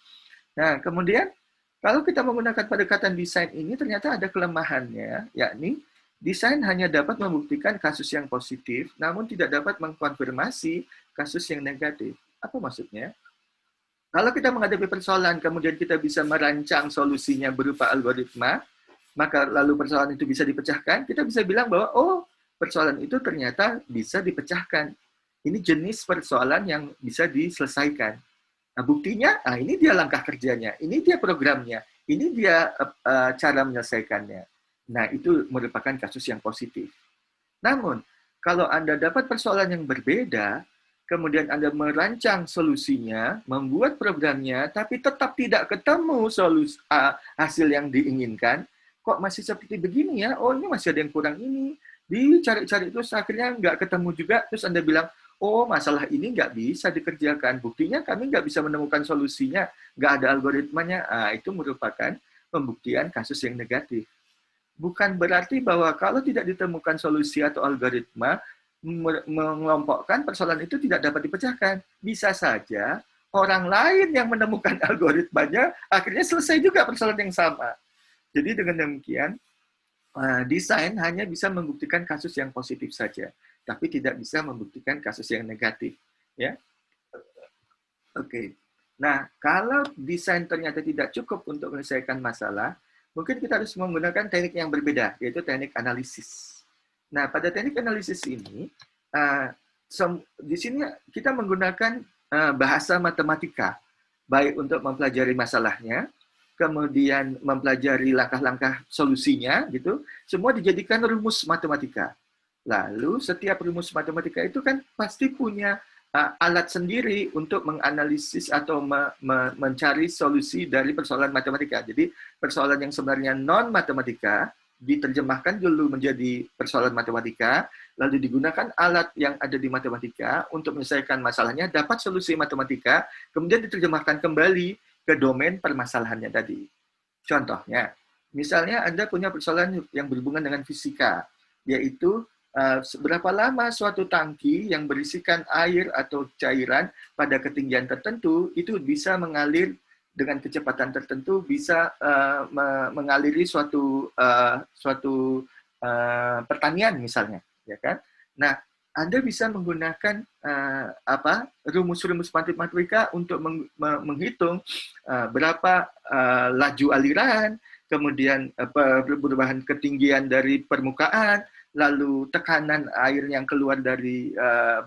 Nah, kemudian kalau kita menggunakan pendekatan desain ini ternyata ada kelemahannya, yakni desain hanya dapat membuktikan kasus yang positif, namun tidak dapat mengkonfirmasi kasus yang negatif. Apa maksudnya? Kalau kita menghadapi persoalan, kemudian kita bisa merancang solusinya berupa algoritma, maka lalu persoalan itu bisa dipecahkan, kita bisa bilang bahwa, oh, persoalan itu ternyata bisa dipecahkan. Ini jenis persoalan yang bisa diselesaikan. Nah, buktinya, ini dia langkah kerjanya, ini dia programnya, ini dia cara menyelesaikannya. Nah, itu merupakan kasus yang positif. Namun, kalau Anda dapat persoalan yang berbeda, kemudian Anda merancang solusinya, membuat programnya, tapi tetap tidak ketemu hasil yang diinginkan, kok masih seperti begini ya, oh ini masih ada yang kurang ini, dicari-cari terus akhirnya nggak ketemu juga, terus Anda bilang, oh masalah ini nggak bisa dikerjakan, buktinya kami nggak bisa menemukan solusinya, nggak ada algoritmanya, itu merupakan pembuktian kasus yang negatif. Bukan berarti bahwa kalau tidak ditemukan solusi atau algoritma, mengelompokkan persoalan itu tidak dapat dipecahkan. Bisa saja orang lain yang menemukan algoritmanya, akhirnya selesai juga persoalan yang sama. Jadi dengan demikian, desain hanya bisa membuktikan kasus yang positif saja, tapi tidak bisa membuktikan kasus yang negatif. Ya, oke. Nah, kalau desain ternyata tidak cukup untuk menyelesaikan masalah, mungkin kita harus menggunakan teknik yang berbeda, yaitu teknik analisis. Nah, pada teknik analisis ini, di sini kita menggunakan bahasa matematika, baik untuk mempelajari masalahnya, kemudian mempelajari langkah-langkah solusinya, gitu. Semua dijadikan rumus matematika. Lalu setiap rumus matematika itu kan pasti punya alat sendiri untuk menganalisis atau mencari solusi dari persoalan matematika. Jadi persoalan yang sebenarnya non-matematika diterjemahkan dulu menjadi persoalan matematika, lalu digunakan alat yang ada di matematika untuk menyelesaikan masalahnya, dapat solusi matematika, kemudian diterjemahkan kembali ke domain permasalahannya tadi. Contohnya, misalnya Anda punya persoalan yang berhubungan dengan fisika, yaitu seberapa lama suatu tangki yang berisikan air atau cairan pada ketinggian tertentu itu bisa mengalir dengan kecepatan tertentu, bisa mengaliri suatu pertanian misalnya, ya kan? Nah, Anda bisa menggunakan rumus-rumus matematika untuk menghitung berapa laju aliran, kemudian perubahan ketinggian dari permukaan, lalu tekanan air yang keluar dari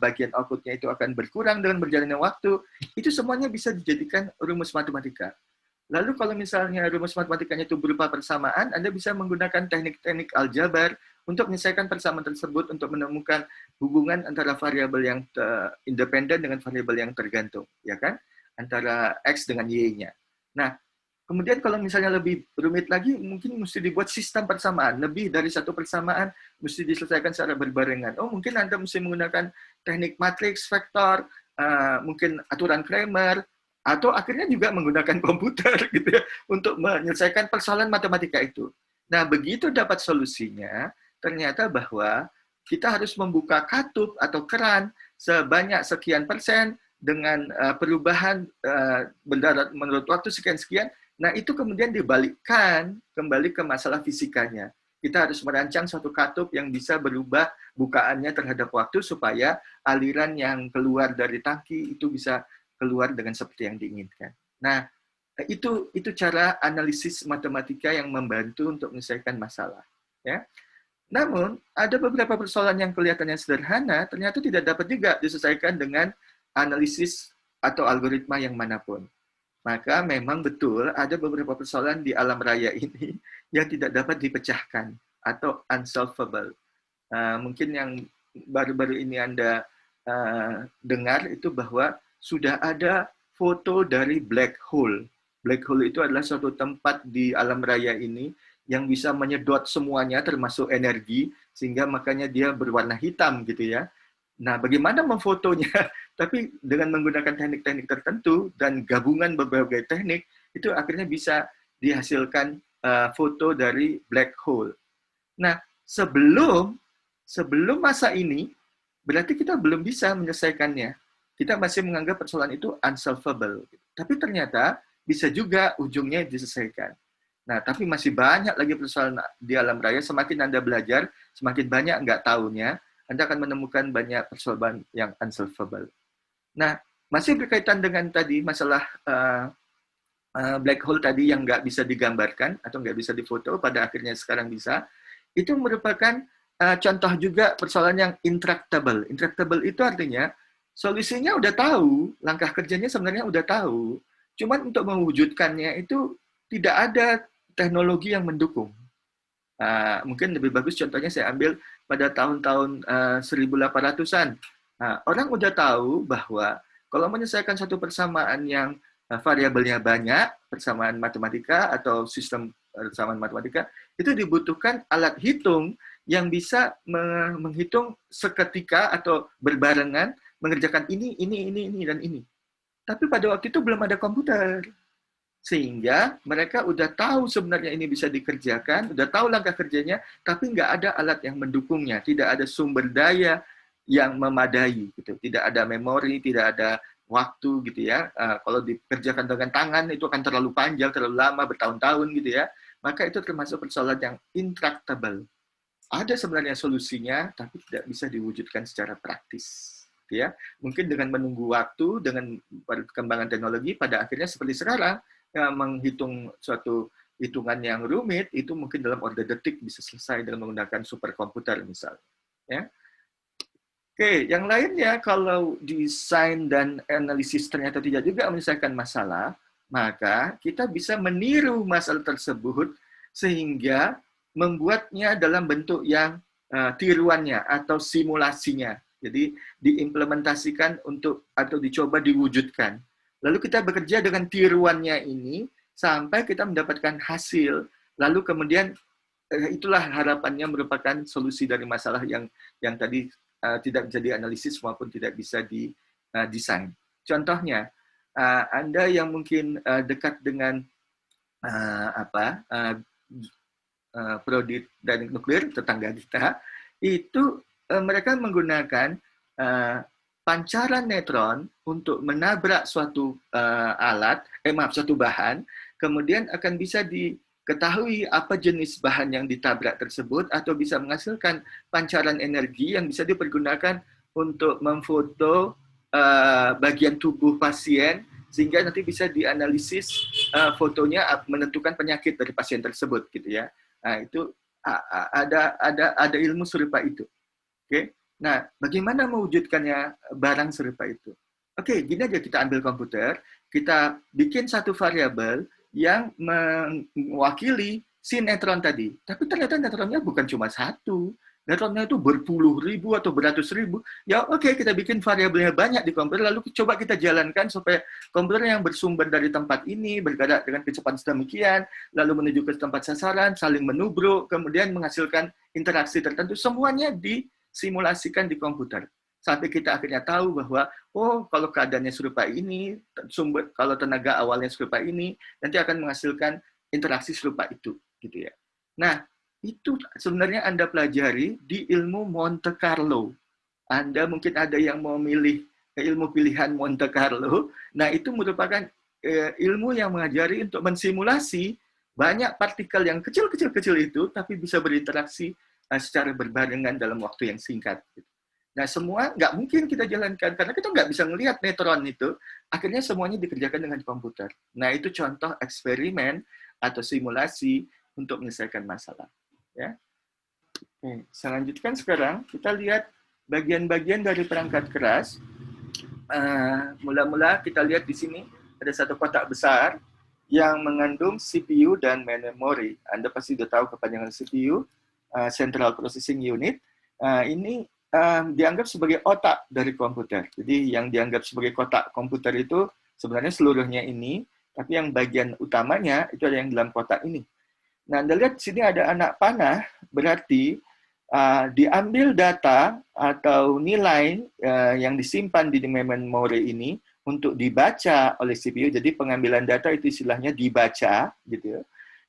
bagian outputnya itu akan berkurang dengan berjalannya waktu. Itu semuanya bisa dijadikan rumus matematika. Lalu kalau misalnya rumus matematikanya itu berupa persamaan, Anda bisa menggunakan teknik-teknik aljabar untuk menyelesaikan persamaan tersebut untuk menemukan hubungan antara variabel yang independen dengan variabel yang tergantung, ya kan? Antara X dengan Y-nya. Nah, kemudian kalau misalnya lebih rumit lagi, mungkin mesti dibuat sistem persamaan. Lebih dari satu persamaan mesti diselesaikan secara berbarengan. Oh, mungkin Anda mesti menggunakan teknik matriks, vektor, mungkin aturan Cramer, atau akhirnya juga menggunakan komputer gitu ya, untuk menyelesaikan persoalan matematika itu. Nah, begitu dapat solusinya, ternyata bahwa kita harus membuka katup atau keran sebanyak sekian persen dengan perubahan menurut waktu sekian-sekian. Nah, itu kemudian dibalikkan kembali ke masalah fisikanya. Kita harus merancang suatu katup yang bisa berubah bukaannya terhadap waktu supaya aliran yang keluar dari tangki itu bisa keluar dengan seperti yang diinginkan. Nah, itu cara analisis matematika yang membantu untuk menyelesaikan masalah. Ya. Namun, ada beberapa persoalan yang kelihatannya sederhana, ternyata tidak dapat juga diselesaikan dengan analisis atau algoritma yang manapun. Maka memang betul ada beberapa persoalan di alam raya ini yang tidak dapat dipecahkan atau unsolvable. Mungkin yang baru-baru ini Anda dengar itu bahwa sudah ada foto dari black hole. Black hole itu adalah suatu tempat di alam raya ini yang bisa menyedot semuanya termasuk energi, sehingga makanya dia berwarna hitam gitu ya. Nah, bagaimana memfotonya? Tapi dengan menggunakan teknik-teknik tertentu dan gabungan berbagai teknik, itu akhirnya bisa dihasilkan foto dari black hole. Nah, sebelum masa ini, berarti kita belum bisa menyelesaikannya. Kita masih menganggap persoalan itu unsolvable. Tapi ternyata bisa juga ujungnya diselesaikan. Nah, tapi masih banyak lagi persoalan di alam raya. Semakin Anda belajar, semakin banyak nggak tahunya, Anda akan menemukan banyak persoalan yang unsolvable. Nah, masih berkaitan dengan tadi masalah black hole tadi yang nggak bisa digambarkan atau nggak bisa difoto, pada akhirnya sekarang bisa. Itu merupakan contoh juga persoalan yang intractable. Intractable itu artinya solusinya udah tahu, langkah kerjanya sebenarnya udah tahu. Cuman untuk mewujudkannya itu tidak ada teknologi yang mendukung. Mungkin lebih bagus contohnya saya ambil pada tahun-tahun 1800-an. Orang udah tahu bahwa kalau menyelesaikan satu persamaan yang variabelnya banyak, persamaan matematika atau sistem rekaman matematika, itu dibutuhkan alat hitung yang bisa menghitung seketika atau berbarengan mengerjakan ini, dan ini. Tapi pada waktu itu belum ada komputer. Sehingga mereka udah tahu sebenarnya ini bisa dikerjakan, udah tahu langkah kerjanya, tapi nggak ada alat yang mendukungnya, tidak ada sumber daya yang memadai, gitu. Tidak ada memori, tidak ada waktu, gitu ya. Kalau dikerjakan dengan tangan itu akan terlalu panjang, terlalu lama, bertahun-tahun, gitu ya. Maka itu termasuk persoalan yang intractable. Ada sebenarnya solusinya, tapi tidak bisa diwujudkan secara praktis. Ya, mungkin dengan menunggu waktu, dengan perkembangan teknologi, pada akhirnya seperti sekarang, ya, menghitung suatu hitungan yang rumit itu mungkin dalam order detik bisa selesai dengan menggunakan superkomputer misalnya. Ya. Oke, yang lainnya kalau desain dan analisis ternyata tidak juga menyelesaikan masalah, maka kita bisa meniru masalah tersebut sehingga membuatnya dalam bentuk yang tiruannya atau simulasinya. Jadi diimplementasikan untuk atau dicoba diwujudkan. Lalu kita bekerja dengan tiruannya ini sampai kita mendapatkan hasil. Lalu kemudian itulah harapannya merupakan solusi dari masalah yang tadi tidak bisa dianalisis maupun tidak bisa didesain. Contohnya, Anda yang mungkin dekat dengan prodi teknik nuklir, tetangga kita, itu mereka menggunakan pancaran neutron untuk menabrak suatu suatu bahan, kemudian akan bisa diketahui apa jenis bahan yang ditabrak tersebut atau bisa menghasilkan pancaran energi yang bisa dipergunakan untuk memfoto bagian tubuh pasien sehingga nanti bisa dianalisis fotonya menentukan penyakit dari pasien tersebut gitu ya. Nah, itu ada ilmu serupa itu. Oke. Nah, bagaimana mewujudkannya barang serupa itu? Oke, gini aja, kita ambil komputer, kita bikin satu variabel yang mewakili si neutron tadi. Tapi ternyata neutronnya bukan cuma satu. Neutronnya itu berpuluh ribu atau beratus ribu. Ya oke, kita bikin variabelnya banyak di komputer, lalu coba kita jalankan supaya komputer yang bersumber dari tempat ini bergerak dengan kecepatan sedemikian, lalu menuju ke tempat sasaran, saling menubruk, kemudian menghasilkan interaksi tertentu. Semuanya disimulasikan di komputer. Sampai kita akhirnya tahu bahwa, oh kalau keadaannya serupa ini, kalau tenaga awalnya serupa ini, nanti akan menghasilkan interaksi serupa itu. Gitu ya. Nah, itu sebenarnya Anda pelajari di ilmu Monte Carlo. Anda mungkin ada yang mau milih ilmu pilihan Monte Carlo. Nah, itu merupakan ilmu yang mengajari untuk mensimulasi banyak partikel yang kecil-kecil itu, tapi bisa berinteraksi secara berbarengan dalam waktu yang singkat. Nah, semua nggak mungkin kita jalankan, karena kita nggak bisa melihat neutron itu. Akhirnya semuanya dikerjakan dengan komputer. Nah, itu contoh eksperimen atau simulasi untuk menyelesaikan masalah. Ya. Oke, saya lanjutkan sekarang. Kita lihat bagian-bagian dari perangkat keras. Mula-mula kita lihat di sini ada satu kotak besar yang mengandung CPU dan memori. Anda pasti sudah tahu kepanjangan CPU, Central Processing Unit. Ini dianggap sebagai otak dari komputer. Jadi yang dianggap sebagai kotak komputer itu sebenarnya seluruhnya ini, tapi yang bagian utamanya itu ada yang dalam kotak ini. Nah, Anda lihat di sini ada anak panah, berarti diambil data atau nilai yang disimpan di memori ini untuk dibaca oleh CPU. Jadi pengambilan data itu istilahnya dibaca, gitu ya.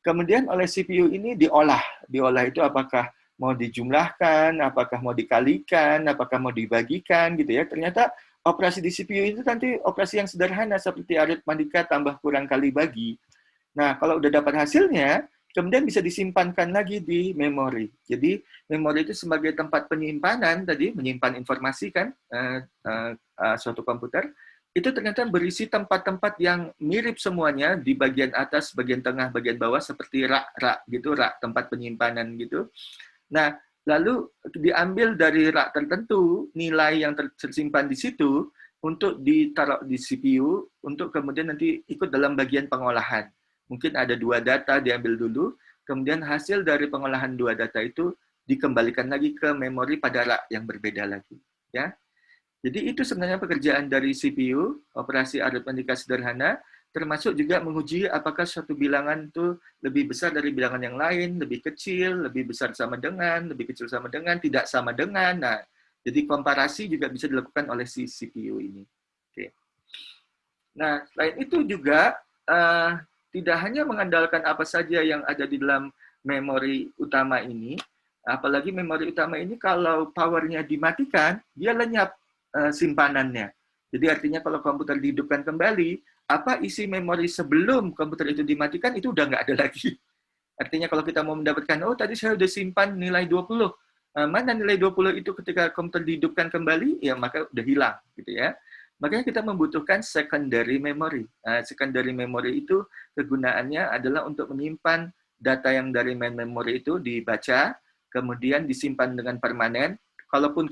Kemudian oleh CPU ini diolah. Diolah itu apakah mau dijumlahkan, apakah mau dikalikan, apakah mau dibagikan, gitu ya. Ternyata operasi di CPU itu nanti operasi yang sederhana seperti aritmatika tambah kurang kali bagi. Nah, kalau udah dapat hasilnya, kemudian bisa disimpankan lagi di memori. Jadi memori itu sebagai tempat penyimpanan tadi, menyimpan informasi kan, suatu komputer, itu ternyata berisi tempat-tempat yang mirip semuanya di bagian atas, bagian tengah, bagian bawah seperti rak-rak gitu, rak tempat penyimpanan gitu. Nah, lalu diambil dari rak tertentu nilai yang tersimpan di situ untuk ditaruh di CPU untuk kemudian nanti ikut dalam bagian pengolahan. Mungkin ada 2 data diambil dulu, kemudian hasil dari pengolahan 2 data itu dikembalikan lagi ke memori pada rak yang berbeda lagi. Ya, jadi itu sebenarnya pekerjaan dari CPU, operasi aritmatika sederhana. termasuk juga menguji apakah suatu bilangan itu lebih besar dari bilangan yang lain, lebih kecil, lebih besar sama dengan, lebih kecil sama dengan, tidak sama dengan. Nah, jadi komparasi juga bisa dilakukan oleh si CPU ini. Oke. Nah, selain itu juga tidak hanya mengandalkan apa saja yang ada di dalam memori utama ini, apalagi memori utama ini kalau powernya dimatikan, dia lenyap simpanannya. Jadi artinya kalau komputer dihidupkan kembali, apa isi memori sebelum komputer itu dimatikan itu udah nggak ada lagi. Artinya kalau kita mau mendapatkan, oh tadi saya udah simpan nilai 20, mana nilai 20 itu ketika komputer dihidupkan kembali, ya maka udah hilang gitu ya. Makanya kita membutuhkan secondary memory. Secondary memory itu kegunaannya adalah untuk menyimpan data yang dari main memory itu dibaca, kemudian disimpan dengan permanen. Kalaupun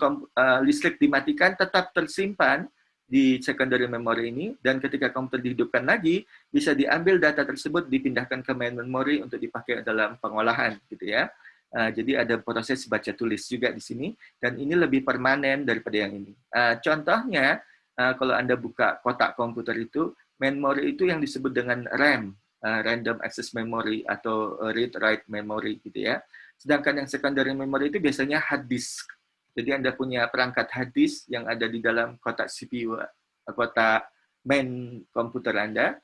listrik dimatikan, tetap tersimpan di secondary memory ini, dan ketika komputer dihidupkan lagi, bisa diambil data tersebut, dipindahkan ke main memory untuk dipakai dalam pengolahan, gitu ya. Jadi ada proses baca tulis juga di sini, dan ini lebih permanen daripada yang ini. Contohnya, kalau Anda buka kotak komputer itu, memory itu yang disebut dengan RAM, Random Access Memory, atau Read-Write Memory, gitu ya. Sedangkan yang secondary memory itu biasanya hard disk. Jadi Anda punya perangkat hard disk yang ada di dalam kotak CPU, kotak main komputer Anda.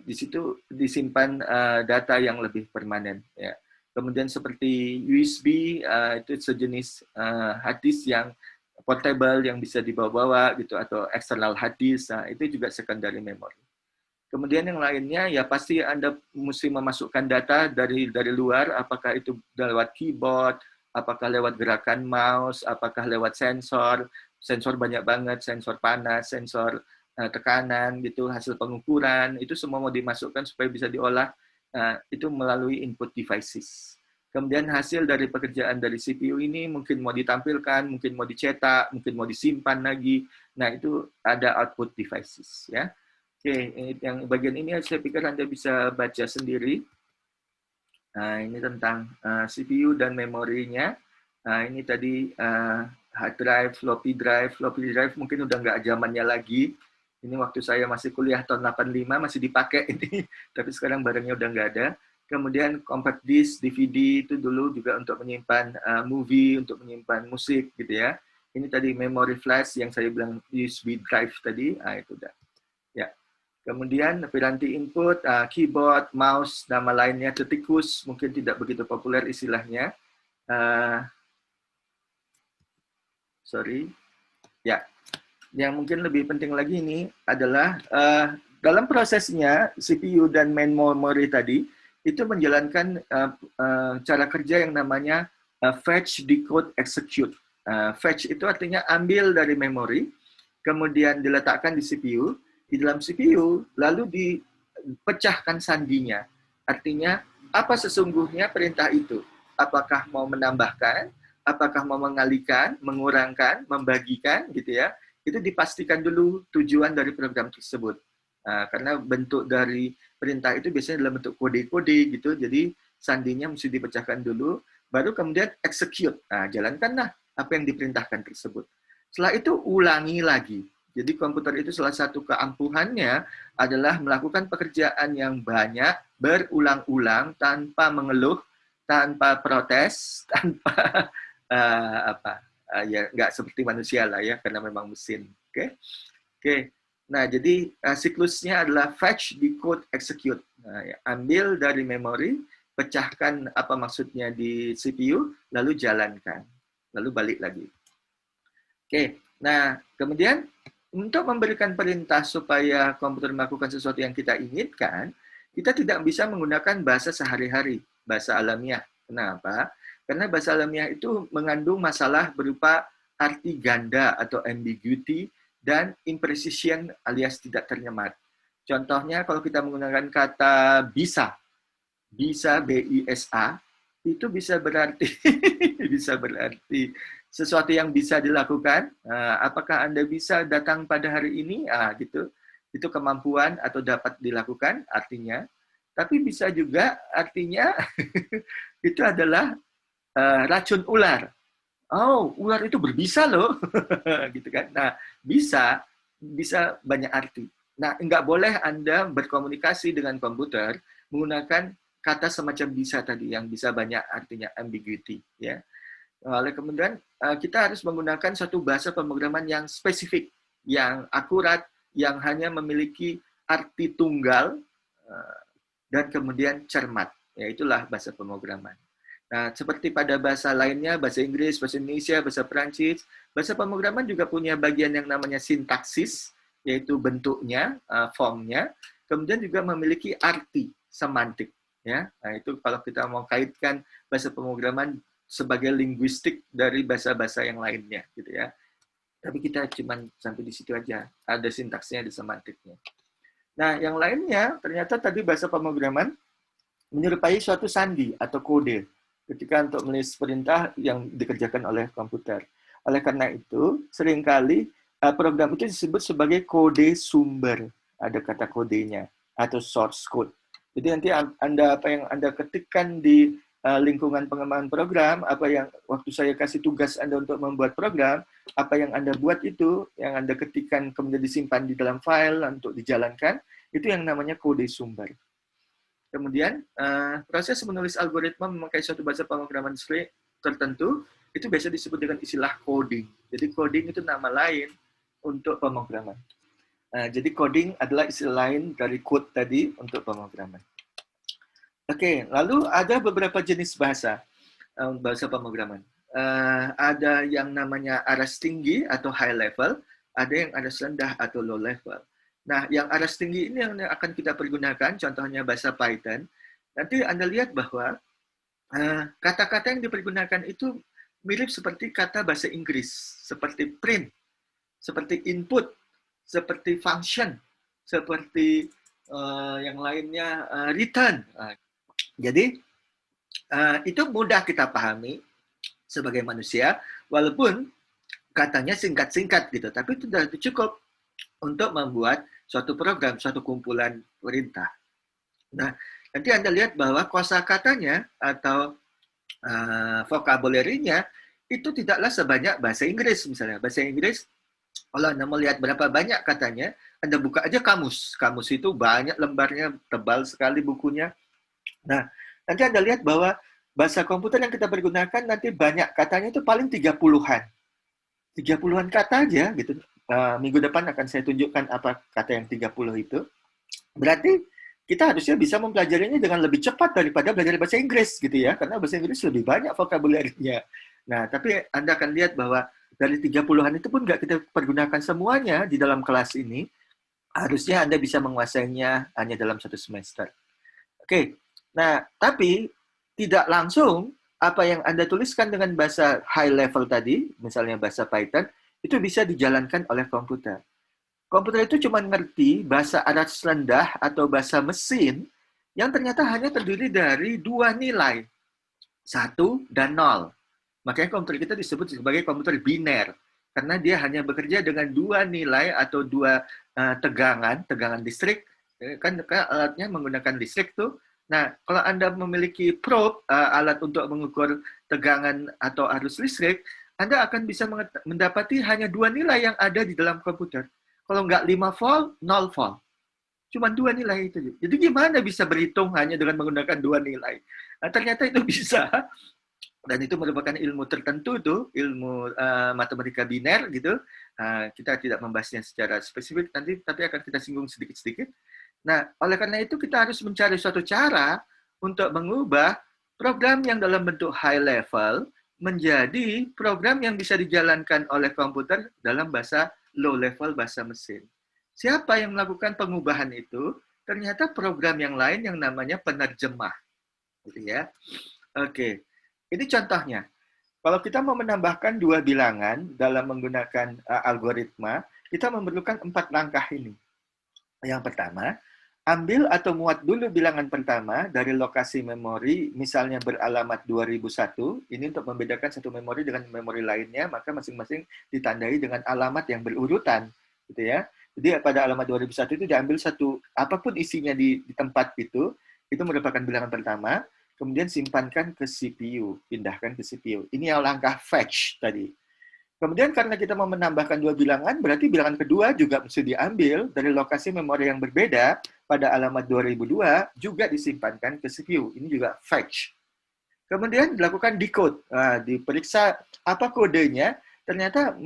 Di situ disimpan data yang lebih permanen. Ya. Kemudian seperti USB, itu sejenis hard disk yang portable yang bisa dibawa-bawa gitu, atau external hard disk. Itu juga secondary memory. Kemudian yang lainnya ya pasti Anda mesti memasukkan data dari luar, apakah itu lewat keyboard, apakah lewat gerakan mouse, apakah lewat sensor. Sensor banyak banget, sensor panas, sensor tekanan gitu, hasil pengukuran, itu semua mau dimasukkan supaya bisa diolah, itu melalui input devices. Kemudian hasil dari pekerjaan dari CPU ini mungkin mau ditampilkan, mungkin mau dicetak, mungkin mau disimpan lagi. Nah, itu ada output devices ya. Oke, yang bagian ini saya pikir Anda bisa baca sendiri. Nah, ini tentang CPU dan memorinya. Nah, ini tadi hard drive, floppy drive. Floppy drive mungkin udah nggak zamannya lagi. Ini waktu saya masih kuliah tahun 85 masih dipakai ini, tapi sekarang barangnya udah nggak ada. Kemudian compact disc, DVD itu dulu juga untuk menyimpan movie, untuk menyimpan musik gitu ya. Ini tadi memory flash yang saya bilang USB drive tadi, itu udah. Ya. Kemudian piranti input, keyboard, mouse, nama lainnya cetikus, mungkin tidak begitu populer istilahnya. Sorry. Ya. Yang mungkin lebih penting lagi ini adalah dalam prosesnya CPU dan main memory tadi itu menjalankan cara kerja yang namanya fetch, decode, execute. Fetch itu artinya ambil dari memori, kemudian diletakkan di CPU. Di dalam CPU, lalu dipecahkan sandinya. Artinya, apa sesungguhnya perintah itu? Apakah mau menambahkan, apakah mau mengalihkan, mengurangkan, membagikan, gitu ya. Itu dipastikan dulu tujuan dari program tersebut. Karena bentuk dari perintah itu biasanya dalam bentuk kode-kode, gitu. Jadi, sandinya mesti dipecahkan dulu, baru kemudian execute. Jalankanlah apa yang diperintahkan tersebut. Setelah itu, ulangi lagi. Jadi komputer itu salah satu keampuhannya adalah melakukan pekerjaan yang banyak, berulang-ulang, tanpa mengeluh, tanpa protes, tanpa ya nggak seperti manusia lah ya, karena memang mesin. Oke. Nah, jadi siklusnya adalah fetch, decode, execute. Nah, ya, ambil dari memori, pecahkan apa maksudnya di CPU, lalu jalankan, lalu balik lagi. Oke. Nah, kemudian untuk memberikan perintah supaya komputer melakukan sesuatu yang kita inginkan, kita tidak bisa menggunakan bahasa sehari-hari, bahasa alamiah. Kenapa? Karena bahasa alamiah itu mengandung masalah berupa arti ganda atau ambiguity dan imprecision alias tidak ternymat. Contohnya kalau kita menggunakan kata bisa, B-I-S-A, itu bisa berarti bisa berarti sesuatu yang bisa dilakukan. Apakah Anda bisa datang pada hari ini? Gitu. Itu kemampuan atau dapat dilakukan artinya. Tapi bisa juga artinya itu adalah racun ular. Oh, ular itu berbisa loh. Gitu kan. Nah, bisa banyak arti. Nah, nggak boleh Anda berkomunikasi dengan komputer menggunakan kata semacam bisa tadi, yang bisa banyak artinya ambiguity. Ya. Oleh kemudian, kita harus menggunakan satu bahasa pemrograman yang spesifik, yang akurat, yang hanya memiliki arti tunggal, dan kemudian cermat. Ya, itulah bahasa pemrograman. Nah, seperti pada bahasa lainnya, bahasa Inggris, bahasa Indonesia, bahasa Perancis, bahasa pemrograman juga punya bagian yang namanya sintaksis, yaitu bentuknya, formnya, kemudian juga memiliki arti semantik. Ya, nah itu kalau kita mau kaitkan bahasa pemrograman sebagai linguistik dari bahasa-bahasa yang lainnya, gitu ya. Tapi kita cuma sampai di situ aja. Ada sintaksnya, ada semantiknya. Nah, yang lainnya ternyata tadi bahasa pemrograman menyerupai suatu sandi atau kode ketika untuk menulis perintah yang dikerjakan oleh komputer. Oleh karena itu, seringkali program itu disebut sebagai kode sumber. Ada kata kodenya atau source code. Jadi nanti Anda apa yang Anda ketikkan di lingkungan pengembangan program, apa yang waktu saya kasih tugas Anda untuk membuat program, apa yang Anda buat itu, yang Anda ketikkan kemudian disimpan di dalam file untuk dijalankan, itu yang namanya kode sumber. Kemudian, proses menulis algoritma memakai suatu bahasa pemrograman tertentu, itu biasa disebut dengan istilah coding. Jadi coding itu nama lain untuk pemrograman. Jadi coding adalah istilah lain dari code tadi untuk pemrograman. Oke, lalu ada beberapa jenis bahasa pemrograman. Ada yang namanya aras tinggi atau high level, ada yang aras rendah atau low level. Nah, yang aras tinggi ini yang akan kita pergunakan, contohnya bahasa Python. Nanti Anda lihat bahwa kata-kata yang dipergunakan itu mirip seperti kata bahasa Inggris, seperti print, seperti input, seperti function, seperti yang lainnya return. Jadi, itu mudah kita pahami sebagai manusia, walaupun katanya singkat-singkat gitu, tapi itu sudah cukup untuk membuat suatu program, suatu kumpulan perintah. Nah, nanti Anda lihat bahwa kosakatanya atau vocabulary-nya itu tidaklah sebanyak bahasa Inggris misalnya. Bahasa Inggris, kalau Anda mau lihat berapa banyak katanya, Anda buka aja kamus. Kamus itu banyak lembarnya, tebal sekali bukunya. Nah, nanti Anda lihat bahwa bahasa komputer yang kita pergunakan nanti banyak katanya itu paling 30-an. 30-an kata aja gitu. Minggu depan akan saya tunjukkan apa kata yang 30 itu. Berarti kita harusnya bisa mempelajarinya dengan lebih cepat daripada belajar bahasa Inggris gitu ya, karena bahasa Inggris lebih banyak vocabulary-nya. Nah, tapi Anda akan lihat bahwa dari 30-an itu pun nggak kita pergunakan semuanya di dalam kelas ini. Harusnya Anda bisa menguasainya hanya dalam satu semester. Oke, nah tapi tidak langsung apa yang Anda tuliskan dengan bahasa high level tadi, misalnya bahasa Python, itu bisa dijalankan oleh komputer. Komputer itu cuma ngerti bahasa aras rendah atau bahasa mesin yang ternyata hanya terdiri dari dua nilai, 1 dan 0. Makanya komputer kita disebut sebagai komputer biner, karena dia hanya bekerja dengan dua nilai atau dua tegangan listrik, kan alatnya menggunakan listrik tuh. Nah, kalau Anda memiliki probe, alat untuk mengukur tegangan atau arus listrik, Anda akan bisa mendapati hanya dua nilai yang ada di dalam komputer. Kalau nggak 5 volt, 0 volt. Cuma dua nilai itu. Jadi gimana bisa berhitung hanya dengan menggunakan dua nilai? Nah, ternyata itu bisa. Dan itu merupakan ilmu tertentu tuh, ilmu matematika biner gitu. Kita tidak membahasnya secara spesifik nanti, tapi akan kita singgung sedikit-sedikit. Nah, oleh karena itu kita harus mencari suatu cara untuk mengubah program yang dalam bentuk high level menjadi program yang bisa dijalankan oleh komputer dalam bahasa low level, bahasa mesin. Siapa yang melakukan pengubahan itu? Ternyata program yang lain yang namanya penerjemah. Gitu ya. Oke, ini contohnya. Kalau kita mau menambahkan dua bilangan dalam menggunakan algoritma, kita memerlukan 4 langkah ini. Yang pertama, ambil atau muat dulu bilangan pertama dari lokasi memori, misalnya beralamat 2001. Ini untuk membedakan satu memori dengan memori lainnya, maka masing-masing ditandai dengan alamat yang berurutan, gitu ya. Jadi pada alamat 2001 itu diambil satu, apapun isinya di tempat itu merupakan bilangan pertama. Kemudian simpankan ke CPU, pindahkan ke CPU. Ini yang langkah fetch tadi. Kemudian karena kita mau menambahkan dua bilangan, berarti bilangan kedua juga mesti diambil dari lokasi memori yang berbeda pada alamat 2002, juga disimpankan ke CPU. Ini juga fetch. Kemudian dilakukan decode. Nah, diperiksa apa kodenya, ternyata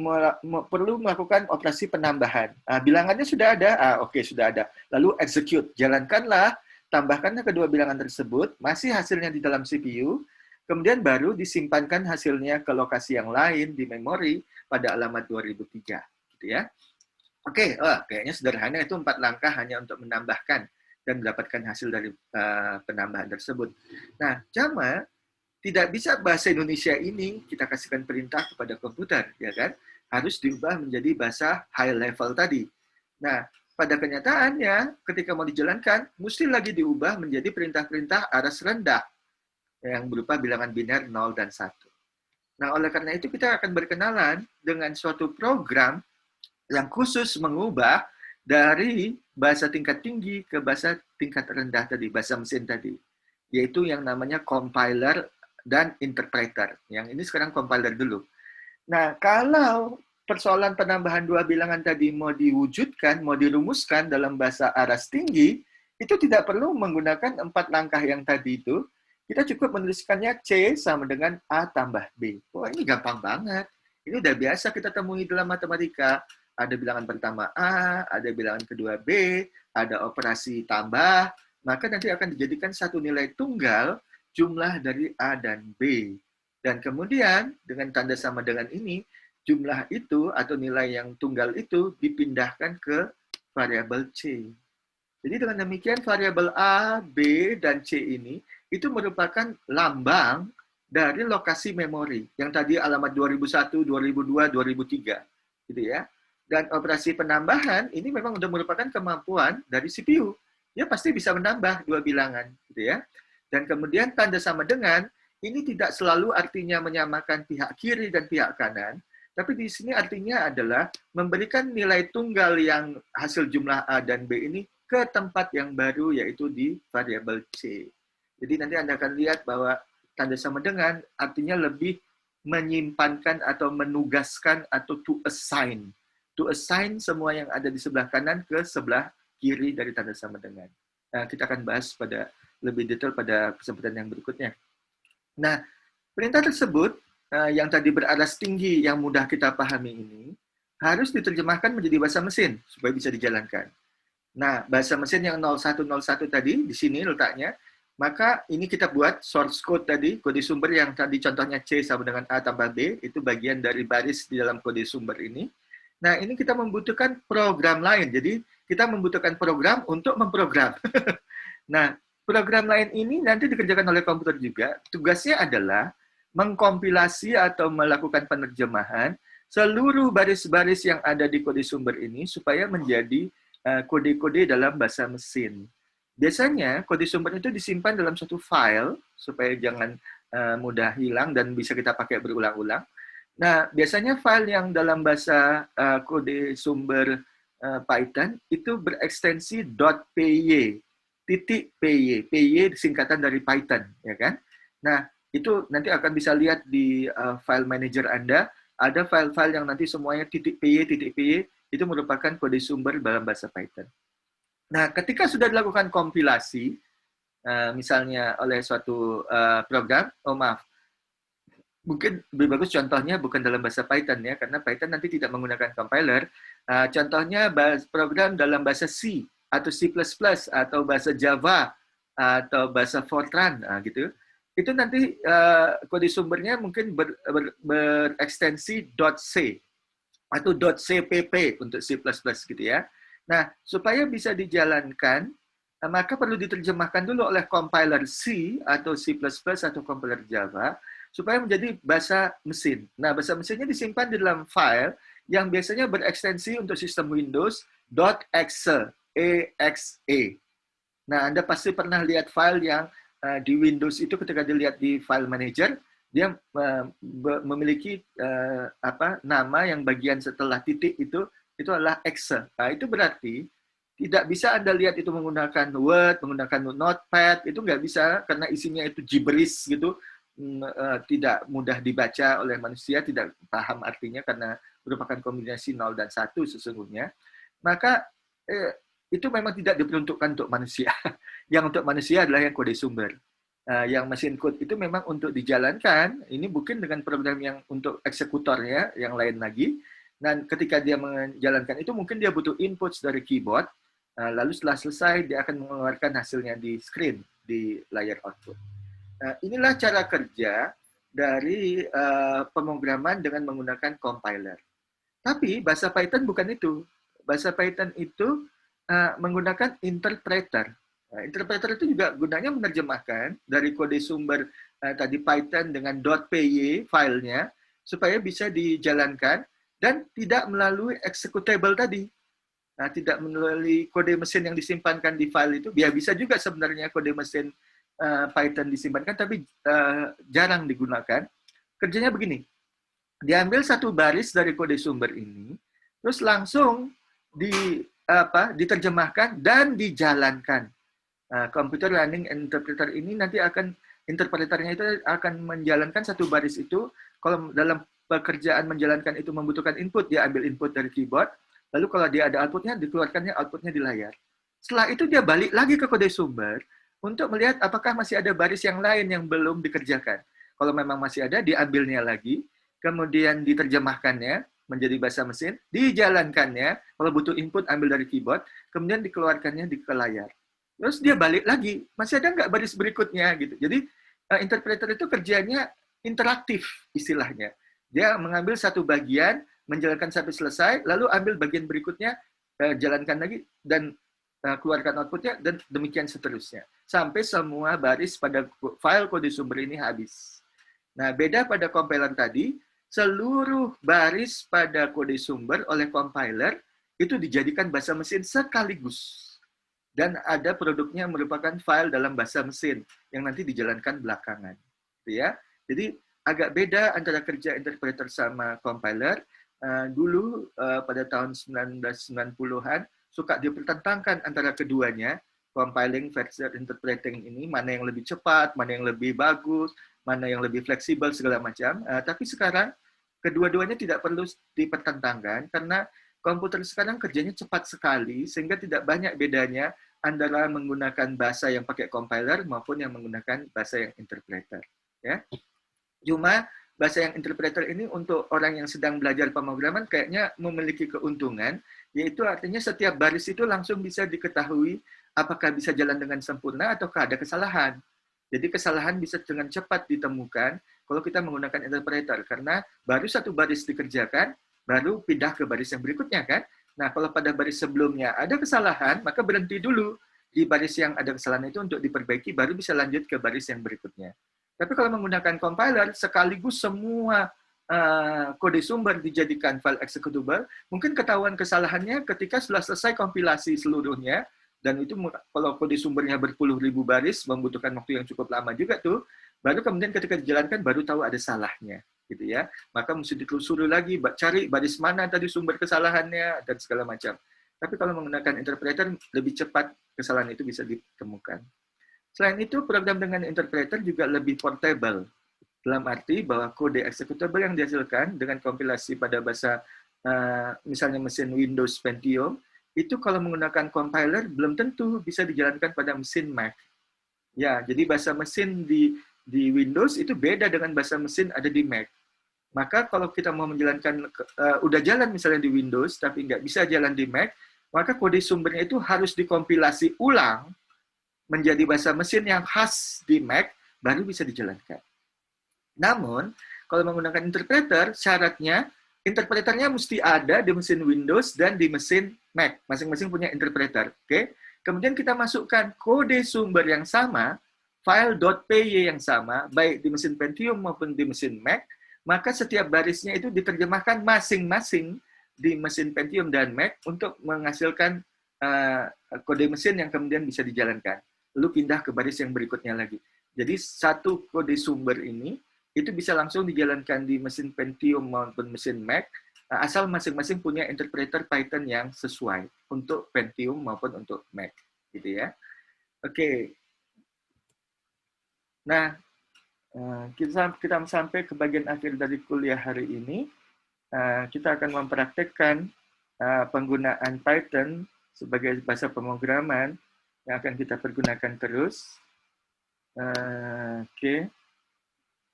perlu melakukan operasi penambahan. Nah, bilangannya sudah ada, oke, sudah ada. Lalu execute, jalankanlah, tambahkanlah kedua bilangan tersebut, masih hasilnya di dalam CPU, kemudian baru disimpankan hasilnya ke lokasi yang lain di memori pada alamat 2003, gitu ya. Oke, kayaknya sederhana, itu 4 langkah hanya untuk menambahkan dan mendapatkan hasil dari penambahan tersebut. Nah, cuma tidak bisa bahasa Indonesia ini kita kasihkan perintah kepada komputer, ya kan? Harus diubah menjadi bahasa high level tadi. Nah, pada kenyataannya ketika mau dijalankan, mesti lagi diubah menjadi perintah-perintah aras rendah yang berupa bilangan biner 0 dan 1. Nah, oleh karena itu kita akan berkenalan dengan suatu program yang khusus mengubah dari bahasa tingkat tinggi ke bahasa tingkat rendah tadi, bahasa mesin tadi, yaitu yang namanya compiler dan interpreter. Yang ini sekarang compiler dulu. Nah, kalau persoalan penambahan dua bilangan tadi mau diwujudkan, mau dirumuskan dalam bahasa aras tinggi, itu tidak perlu menggunakan 4 langkah yang tadi itu. Kita cukup menuliskannya C sama dengan A tambah B. Wah, ini gampang banget. Ini udah biasa kita temui dalam matematika. Ada bilangan pertama A, ada bilangan kedua B, ada operasi tambah, maka nanti akan dijadikan satu nilai tunggal jumlah dari A dan B. Dan kemudian dengan tanda sama dengan ini, jumlah itu atau nilai yang tunggal itu dipindahkan ke variabel C. Jadi dengan demikian variabel A, B, dan C ini itu merupakan lambang dari lokasi memori yang tadi alamat 2001, 2002, 2003, gitu ya. Dan operasi penambahan ini memang sudah merupakan kemampuan dari CPU. Dia pasti bisa menambah dua bilangan, gitu ya. Dan kemudian tanda sama dengan ini tidak selalu artinya menyamakan pihak kiri dan pihak kanan, tapi di sini artinya adalah memberikan nilai tunggal yang hasil jumlah A dan B ini ke tempat yang baru, yaitu di variabel C. Jadi nanti Anda akan lihat bahwa tanda sama dengan artinya lebih menyimpankan atau menugaskan atau to assign. To assign semua yang ada di sebelah kanan ke sebelah kiri dari tanda sama dengan. Nah, kita akan bahas pada lebih detail pada kesempatan yang berikutnya. Nah, perintah tersebut yang tadi beraras tinggi yang mudah kita pahami ini harus diterjemahkan menjadi bahasa mesin supaya bisa dijalankan. Nah, bahasa mesin yang 0101 tadi di sini letaknya, maka ini kita buat source code tadi, kode sumber yang tadi contohnya C sama dengan A tambah B, itu bagian dari baris di dalam kode sumber ini. Nah, ini kita membutuhkan program lain. Jadi, kita membutuhkan program untuk memprogram. Nah, program lain ini nanti dikerjakan oleh komputer juga. Tugasnya adalah mengkompilasi atau melakukan penerjemahan seluruh baris-baris yang ada di kode sumber ini supaya menjadi kode-kode dalam bahasa mesin. Biasanya kode sumber itu disimpan dalam satu file supaya jangan mudah hilang dan bisa kita pakai berulang-ulang. Nah, biasanya file yang dalam bahasa kode sumber Python itu berekstensi .py. .py singkatan dari Python, ya kan? Nah, itu nanti akan bisa lihat di file manager Anda, ada file-file yang nanti semuanya .py itu merupakan kode sumber dalam bahasa Python. Nah, ketika sudah dilakukan kompilasi, misalnya oleh suatu program, mungkin lebih bagus contohnya bukan dalam bahasa Python ya, karena Python nanti tidak menggunakan compiler. Contohnya program dalam bahasa C, atau C++ atau bahasa Java atau bahasa Fortran gitu, itu nanti kode sumbernya mungkin berekstensi .c atau .cpp untuk C++ gitu ya. Nah, supaya bisa dijalankan, maka perlu diterjemahkan dulu oleh compiler C atau C++ atau compiler Java supaya menjadi bahasa mesin. Nah, bahasa mesinnya disimpan di dalam file yang biasanya berekstensi untuk sistem Windows .exe. exe. Nah, Anda pasti pernah lihat file yang di Windows itu ketika dilihat di file manager, dia memiliki nama yang bagian setelah titik itu adalah exe. Nah, itu berarti tidak bisa Anda lihat itu menggunakan Word, menggunakan Notepad, itu nggak bisa karena isinya itu gibberish gitu. tidak mudah dibaca oleh manusia, tidak paham artinya karena merupakan kombinasi 0 dan 1 sesungguhnya, maka itu memang tidak diperuntukkan untuk manusia. Yang untuk manusia adalah yang kode sumber. Yang mesin code itu memang untuk dijalankan, ini mungkin dengan program yang untuk eksekutornya, yang lain lagi, dan ketika dia menjalankan itu mungkin dia butuh input dari keyboard, lalu setelah selesai dia akan mengeluarkan hasilnya di screen, di layar output. Nah, inilah cara kerja dari pemrograman dengan menggunakan compiler. Tapi bahasa Python bukan itu. Bahasa Python itu menggunakan interpreter. Nah, interpreter itu juga gunanya menerjemahkan dari kode sumber tadi Python dengan .py filenya supaya bisa dijalankan dan tidak melalui executable tadi. Nah, tidak melalui kode mesin yang disimpankan di file itu. Ya bisa juga sebenarnya kode mesin Python disimpankan, tapi jarang digunakan. Kerjanya begini, diambil satu baris dari kode sumber ini, terus langsung diterjemahkan dan dijalankan. Computer Learning Interpreter ini nanti akan, interpreternya itu akan menjalankan satu baris itu. Kalau dalam pekerjaan menjalankan itu membutuhkan input, dia ambil input dari keyboard, lalu kalau dia ada outputnya, dikeluarkannya outputnya di layar. Setelah itu dia balik lagi ke kode sumber untuk melihat apakah masih ada baris yang lain yang belum dikerjakan. Kalau memang masih ada, diambilnya lagi, kemudian diterjemahkannya menjadi bahasa mesin, dijalankannya, kalau butuh input ambil dari keyboard, kemudian dikeluarkannya ke layar. Terus dia balik lagi, masih ada nggak baris berikutnya gitu. Jadi interpreter itu kerjanya interaktif istilahnya. Dia mengambil satu bagian, menjalankan sampai selesai, lalu ambil bagian berikutnya, jalankan lagi, dan keluarkan outputnya, dan demikian seterusnya. Sampai semua baris pada file kode sumber ini habis. Nah, beda pada compiler tadi, seluruh baris pada kode sumber oleh compiler itu dijadikan bahasa mesin sekaligus. Dan ada produknya merupakan file dalam bahasa mesin yang nanti dijalankan belakangan. Ya. Jadi agak beda antara kerja interpreter sama compiler. Dulu pada tahun 1990-an suka dipertentangkan antara keduanya, compiling versus interpreting ini, mana yang lebih cepat, mana yang lebih bagus, mana yang lebih fleksibel, segala macam. Tapi sekarang kedua-duanya tidak perlu dipertentangkan karena komputer sekarang kerjanya cepat sekali sehingga tidak banyak bedanya antara menggunakan bahasa yang pakai compiler maupun yang menggunakan bahasa yang interpreter. Ya. Cuma bahasa yang interpreter ini untuk orang yang sedang belajar pemrograman kayaknya memiliki keuntungan, yaitu artinya setiap baris itu langsung bisa diketahui apakah bisa jalan dengan sempurna ataukah ada kesalahan. Jadi kesalahan bisa dengan cepat ditemukan kalau kita menggunakan interpreter, karena baru satu baris dikerjakan, baru pindah ke baris yang berikutnya kan. Nah, kalau pada baris sebelumnya ada kesalahan, maka berhenti dulu di baris yang ada kesalahan itu untuk diperbaiki, baru bisa lanjut ke baris yang berikutnya. Tapi kalau menggunakan compiler, sekaligus semua kode sumber dijadikan file executable, mungkin ketahuan kesalahannya ketika sudah selesai kompilasi seluruhnya, dan itu kalau kode sumbernya berpuluh ribu baris, membutuhkan waktu yang cukup lama juga tuh, baru kemudian ketika dijalankan, baru tahu ada salahnya. Gitu ya. Maka mesti ditelusuri lagi, cari baris mana tadi sumber kesalahannya, dan segala macam. Tapi kalau menggunakan interpreter, lebih cepat kesalahan itu bisa ditemukan. Selain itu, program dengan interpreter juga lebih portable. Dalam arti bahwa kode executable yang dihasilkan dengan kompilasi pada bahasa, misalnya mesin Windows Pentium, itu kalau menggunakan compiler, belum tentu bisa dijalankan pada mesin Mac. Ya, jadi bahasa mesin di Windows itu beda dengan bahasa mesin ada di Mac. Maka kalau kita mau menjalankan, udah jalan misalnya di Windows, tapi nggak bisa jalan di Mac, maka kode sumbernya itu harus dikompilasi ulang menjadi bahasa mesin yang khas di Mac, baru bisa dijalankan. Namun, kalau menggunakan interpreter, syaratnya interpreternya mesti ada di mesin Windows dan di mesin Mac. Masing-masing punya interpreter. Oke? Kemudian kita masukkan kode sumber yang sama, file .py yang sama, baik di mesin Pentium maupun di mesin Mac, maka setiap barisnya itu diterjemahkan masing-masing di mesin Pentium dan Mac untuk menghasilkan kode mesin yang kemudian bisa dijalankan. Lalu pindah ke baris yang berikutnya lagi. Jadi satu kode sumber ini itu bisa langsung dijalankan di mesin Pentium maupun mesin Mac, asal masing-masing punya interpreter Python yang sesuai untuk Pentium maupun untuk Mac, gitu ya. Oke. Nah, Kita sampai ke bagian akhir dari kuliah hari ini. Kita akan mempraktekkan penggunaan Python sebagai bahasa pemrograman yang akan kita pergunakan terus. Oke.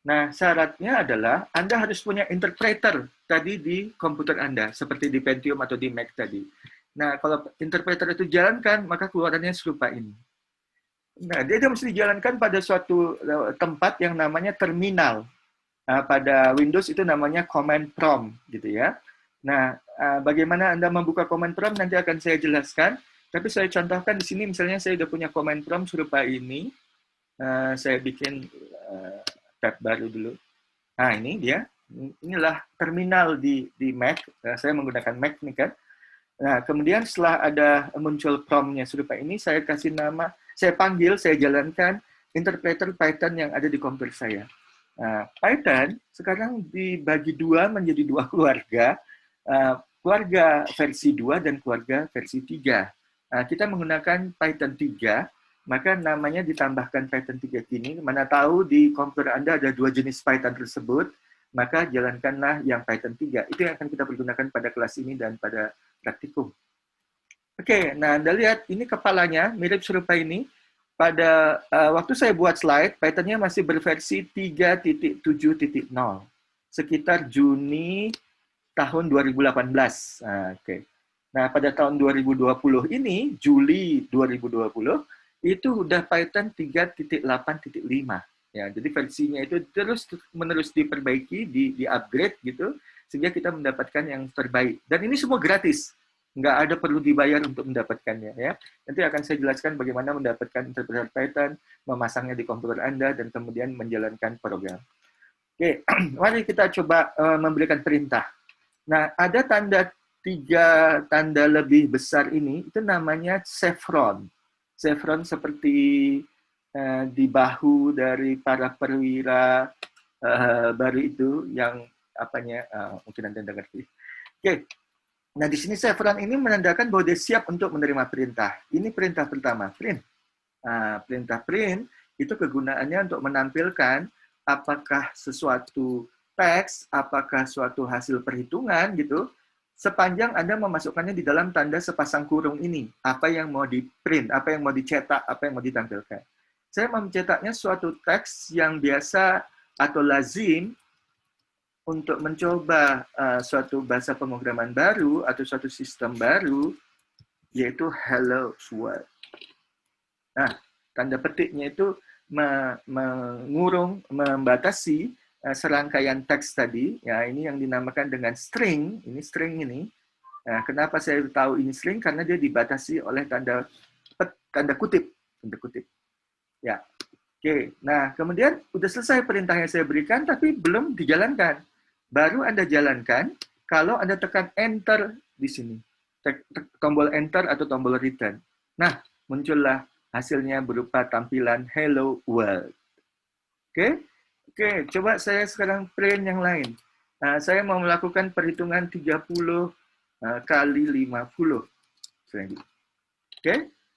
Nah, syaratnya adalah Anda harus punya interpreter tadi di komputer Anda, seperti di Pentium atau di Mac tadi. Nah, kalau interpreter itu jalankan, maka keluarannya serupa ini. Nah, dia mesti dijalankan pada suatu tempat yang namanya terminal. Pada Windows itu namanya command prompt, gitu ya. Nah, bagaimana Anda membuka command prompt nanti akan saya jelaskan. Tapi saya contohkan di sini, misalnya saya sudah punya command prompt serupa ini. Saya bikin tab baru dulu. Nah, ini dia. Inilah terminal di Mac. Saya menggunakan Mac nih kan. Nah, kemudian setelah ada muncul prompt-nya serupa ini, saya kasih nama, saya panggil, saya jalankan interpreter Python yang ada di komputer saya. Nah, Python sekarang dibagi dua menjadi dua keluarga, keluarga versi 2 dan keluarga versi 3. Nah, kita menggunakan Python 3, maka namanya ditambahkan Python 3 kini. Mana tahu di komputer Anda ada dua jenis Python tersebut, maka jalankanlah yang Python 3. Itu yang akan kita pergunakan pada kelas ini dan pada praktikum. Oke, nah Anda lihat ini kepalanya mirip serupa ini. Pada waktu saya buat slide, Python-nya masih berversi 3.7.0. Sekitar Juni tahun 2018. Oke. Nah, pada tahun 2020 ini, Juli 2020, itu udah Python 3.8.5. Ya, jadi versinya itu terus-menerus diperbaiki, di-upgrade gitu, sehingga kita mendapatkan yang terbaik. Dan ini semua gratis. Nggak ada perlu dibayar untuk mendapatkannya. Ya. Nanti akan saya jelaskan bagaimana mendapatkan interpreter Python, memasangnya di komputer Anda, dan kemudian menjalankan program. Oke, mari kita coba memberikan perintah. Nah, ada tiga tanda lebih besar ini, itu namanya chevron. Chevron seperti di bahu dari para perwira baru itu yang apanya mungkin Anda ngerti. Oke. Nah, di sini chevron ini menandakan bahwa dia siap untuk menerima perintah. Ini perintah pertama, print. Perintah print itu kegunaannya untuk menampilkan apakah sesuatu teks, apakah suatu hasil perhitungan gitu, sepanjang Anda memasukkannya di dalam tanda sepasang kurung ini. Apa yang mau di-print, apa yang mau dicetak, apa yang mau ditampilkan. Saya mau mencetaknya suatu teks yang biasa atau lazim untuk mencoba suatu bahasa pemrograman baru atau suatu sistem baru, yaitu hello world. Nah, tanda petiknya itu mengurung, membatasi serangkaian teks tadi. Ya, ini yang dinamakan dengan string. Ini string ini. Nah, kenapa saya tahu ini string? Karena dia dibatasi oleh tanda kutip. Tanda kutip. Ya. Oke. Nah, kemudian udah selesai perintah yang saya berikan, tapi belum dijalankan. Baru Anda jalankan kalau Anda tekan enter di sini. Tombol enter atau tombol return. Nah, muncullah hasilnya berupa tampilan hello world. Oke? Oke, coba saya sekarang print yang lain. Saya mau melakukan perhitungan 30 kali 50. Oke?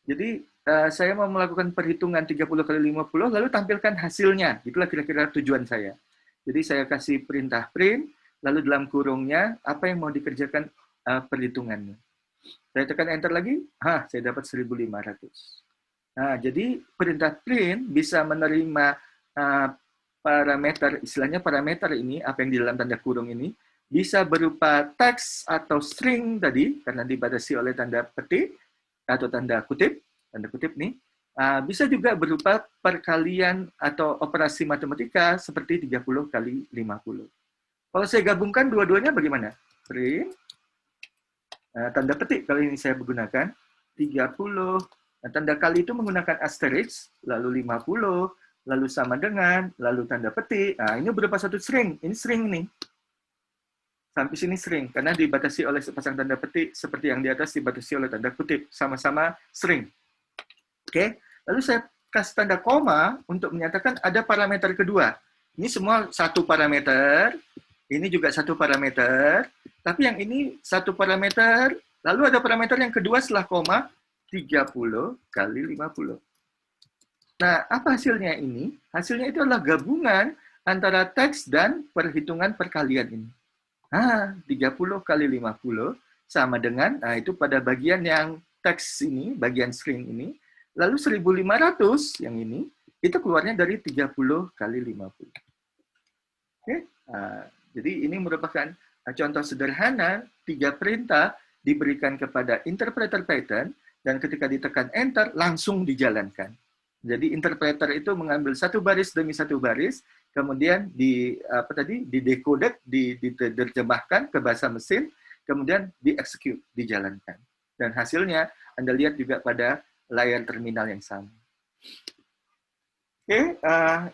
Jadi, saya mau melakukan perhitungan 30 kali 50, lalu tampilkan hasilnya. Itulah kira-kira tujuan saya. Jadi saya kasih perintah print, lalu dalam kurungnya, apa yang mau dikerjakan perhitungannya. Saya tekan enter lagi, saya dapat 1.500. Nah, jadi perintah print bisa menerima parameter, istilahnya parameter ini, apa yang di dalam tanda kurung ini, bisa berupa teks atau string tadi, karena dibatasi oleh tanda petik, atau tanda kutip nih, bisa juga berupa perkalian atau operasi matematika seperti 30 kali 50. Kalau saya gabungkan dua-duanya bagaimana? Print, tanda petik kali ini saya menggunakan 30, tanda kali itu menggunakan asterisk, lalu 50, lalu sama dengan, lalu tanda petik. Nah, ini berupa satu string. Ini string nih. Sampai sini string, karena dibatasi oleh sepasang tanda petik, seperti yang di atas dibatasi oleh tanda kutip. Sama-sama string. Oke, lalu saya kasih tanda koma untuk menyatakan ada parameter kedua. Ini semua satu parameter, ini juga satu parameter, tapi yang ini satu parameter, lalu ada parameter yang kedua setelah koma, 30 kali 50. Nah, apa hasilnya ini? Hasilnya itu adalah gabungan antara teks dan perhitungan perkalian ini. 30 kali 50 sama dengan, nah itu pada bagian yang teks ini, bagian string ini, lalu 1500 yang ini, itu keluarnya dari 30 kali 50. Oke, jadi ini merupakan contoh sederhana, 3 perintah diberikan kepada interpreter Python, dan ketika ditekan enter, langsung dijalankan. Jadi interpreter itu mengambil satu baris demi satu baris, kemudian didecoded, diterjemahkan ke bahasa mesin, kemudian di-execute, dijalankan. Dan hasilnya Anda lihat juga pada layar terminal yang sama. Oke,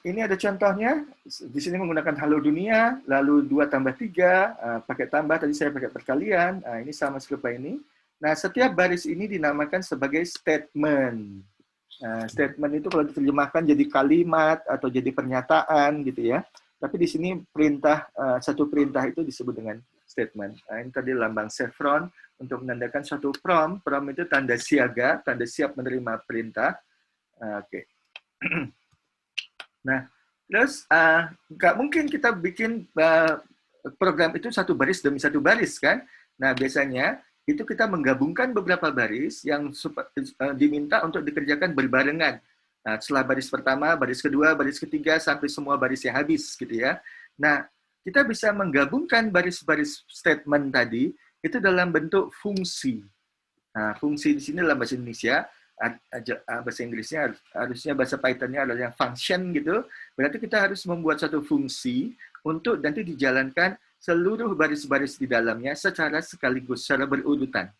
ini ada contohnya. Di sini menggunakan halo dunia, lalu 2 tambah 3, pakai tambah, tadi saya pakai perkalian, ini sama serupa ini. Nah, setiap baris ini dinamakan sebagai statement. Statement itu kalau diterjemahkan jadi kalimat atau jadi pernyataan gitu ya. Tapi di sini perintah, satu perintah itu disebut dengan statement. Ini tadi lambang chevron untuk menandakan suatu prompt. Prompt itu tanda siaga, tanda siap menerima perintah. Oke. Nah, terus nggak mungkin kita bikin program itu satu baris demi satu baris kan? Nah, biasanya itu kita menggabungkan beberapa baris yang diminta untuk dikerjakan berbarengan. Nah, setelah baris pertama, baris kedua, baris ketiga, sampai semua barisnya habis gitu ya. Nah, kita bisa menggabungkan baris-baris statement tadi itu dalam bentuk fungsi. Nah, fungsi di sini dalam bahasa Indonesia, bahasa Inggrisnya harusnya bahasa Python-nya adalah yang function gitu. Berarti kita harus membuat satu fungsi untuk nanti dijalankan seluruh baris-baris di dalamnya secara sekaligus, secara berurutan.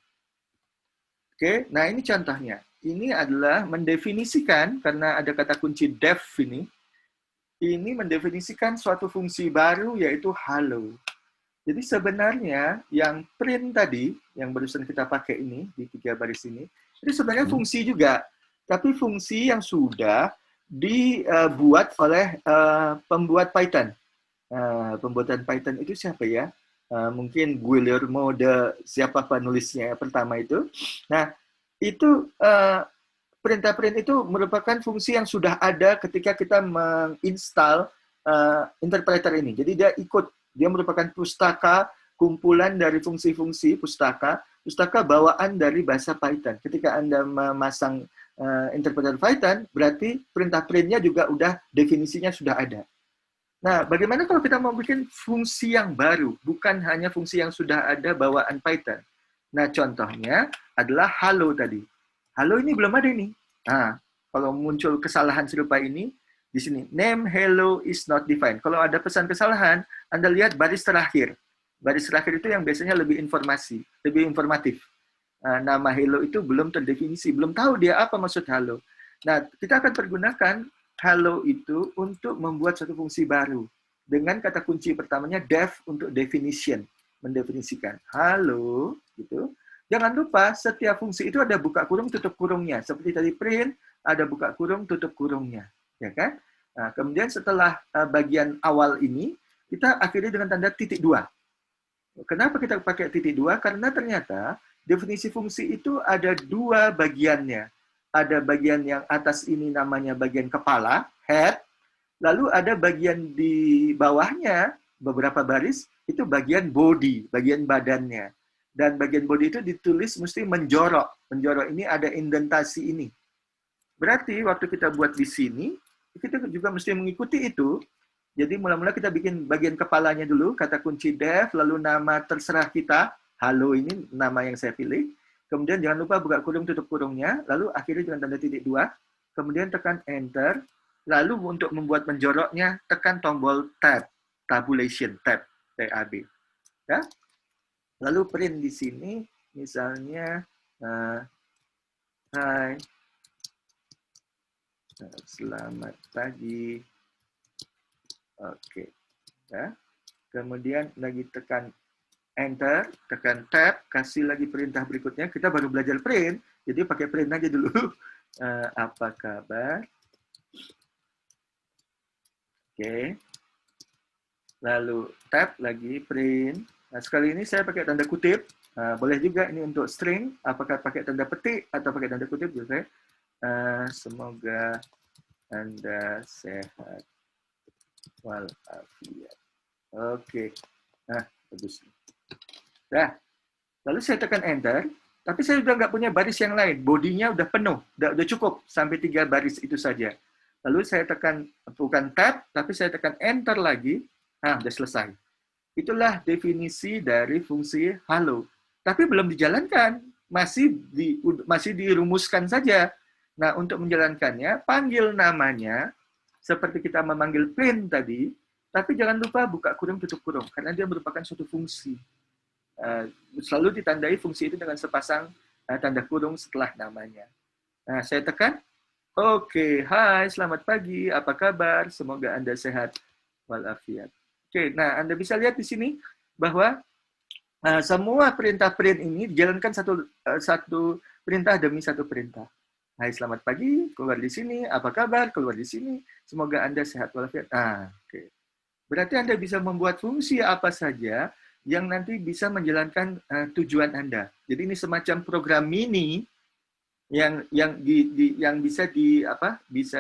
Oke, nah ini contohnya. Ini adalah mendefinisikan, karena ada kata kunci def ini mendefinisikan suatu fungsi baru yaitu hello. Jadi sebenarnya yang print tadi, yang barusan kita pakai ini, di 3 baris ini, itu sebenarnya fungsi juga. Tapi fungsi yang sudah dibuat oleh pembuat Python. Pembuatan Python itu siapa ya? Mungkin Guillermo de siapa penulisnya pertama itu. Nah, itu perintah print itu merupakan fungsi yang sudah ada ketika kita menginstal interpreter ini. Jadi dia merupakan pustaka, kumpulan dari fungsi-fungsi pustaka bawaan dari bahasa Python. Ketika Anda memasang interpreter Python, berarti perintah print-nya juga definisinya sudah ada. Nah, bagaimana kalau kita mau bikin fungsi yang baru, bukan hanya fungsi yang sudah ada bawaan Python? Nah, contohnya adalah hello tadi. Hello ini belum ada nih. Nah, kalau muncul kesalahan serupa ini, di sini, name hello is not defined. Kalau ada pesan kesalahan, Anda lihat baris terakhir. Baris terakhir itu yang biasanya lebih informatif. Nama hello itu belum terdefinisi, belum tahu dia apa maksud hello. Nah, kita akan pergunakan hello itu untuk membuat satu fungsi baru. Dengan kata kunci pertamanya def untuk definition, mendefinisikan. Hello, gitu. Jangan lupa setiap fungsi itu ada buka kurung, tutup kurungnya. Seperti tadi print, ada buka kurung, tutup kurungnya. Ya kan? Nah, kemudian setelah bagian awal ini, kita akhiri dengan tanda titik 2. Kenapa kita pakai titik 2? Karena ternyata definisi fungsi itu ada 2 bagiannya. Ada bagian yang atas ini namanya bagian kepala, head, lalu ada bagian di bawahnya, beberapa baris, itu bagian body, bagian badannya. Dan bagian body itu ditulis mesti menjorok. Menjorok ini ada indentasi ini. Berarti waktu kita buat di sini, kita juga mesti mengikuti itu. Jadi mula-mula kita bikin bagian kepalanya dulu, kata kunci def, lalu nama terserah kita, halo ini nama yang saya pilih. Kemudian jangan lupa buka kurung, tutup kurungnya, lalu akhirnya dengan tanda titik 2, kemudian tekan enter, lalu untuk membuat menjoroknya, tekan tombol tab, tabulation, tab, tab. Ya? Lalu print di sini, misalnya, hai, selamat pagi. Oke. Ya. Kemudian lagi tekan enter, tekan tab, kasih lagi perintah berikutnya. Kita baru belajar print, jadi pakai print aja dulu. Apa kabar? Oke. Lalu tab lagi print. Nah, sekali ini saya pakai tanda kutip. Boleh juga ini untuk string, apakah pakai tanda petik atau pakai tanda kutip juga. Semoga Anda sehat walafiat. Oke. Nah, bagus. Nah, lalu saya tekan enter, tapi saya sudah nggak punya baris yang lain. Bodinya udah penuh, udah cukup sampai 3 baris itu saja. Lalu saya tekan, bukan tab, tapi saya tekan enter lagi. Nah, udah selesai. Itulah definisi dari fungsi halo. Tapi belum dijalankan, masih dirumuskan saja. Nah, untuk menjalankannya, panggil namanya, seperti kita memanggil print tadi, tapi jangan lupa buka kurung tutup kurung, karena dia merupakan suatu fungsi. Selalu ditandai fungsi itu dengan sepasang tanda kurung setelah namanya. Nah, saya tekan, oke, hai, selamat pagi, apa kabar? Semoga Anda sehat walafiat. Oke, nah Anda bisa lihat di sini bahwa semua perintah print ini dijalankan satu perintah demi satu perintah. Hai, selamat pagi, keluar di sini, apa kabar? Keluar di sini, semoga Anda sehat walafiat. Oke. Berarti Anda bisa membuat fungsi apa saja yang nanti bisa menjalankan tujuan Anda. Jadi ini semacam program mini yang bisa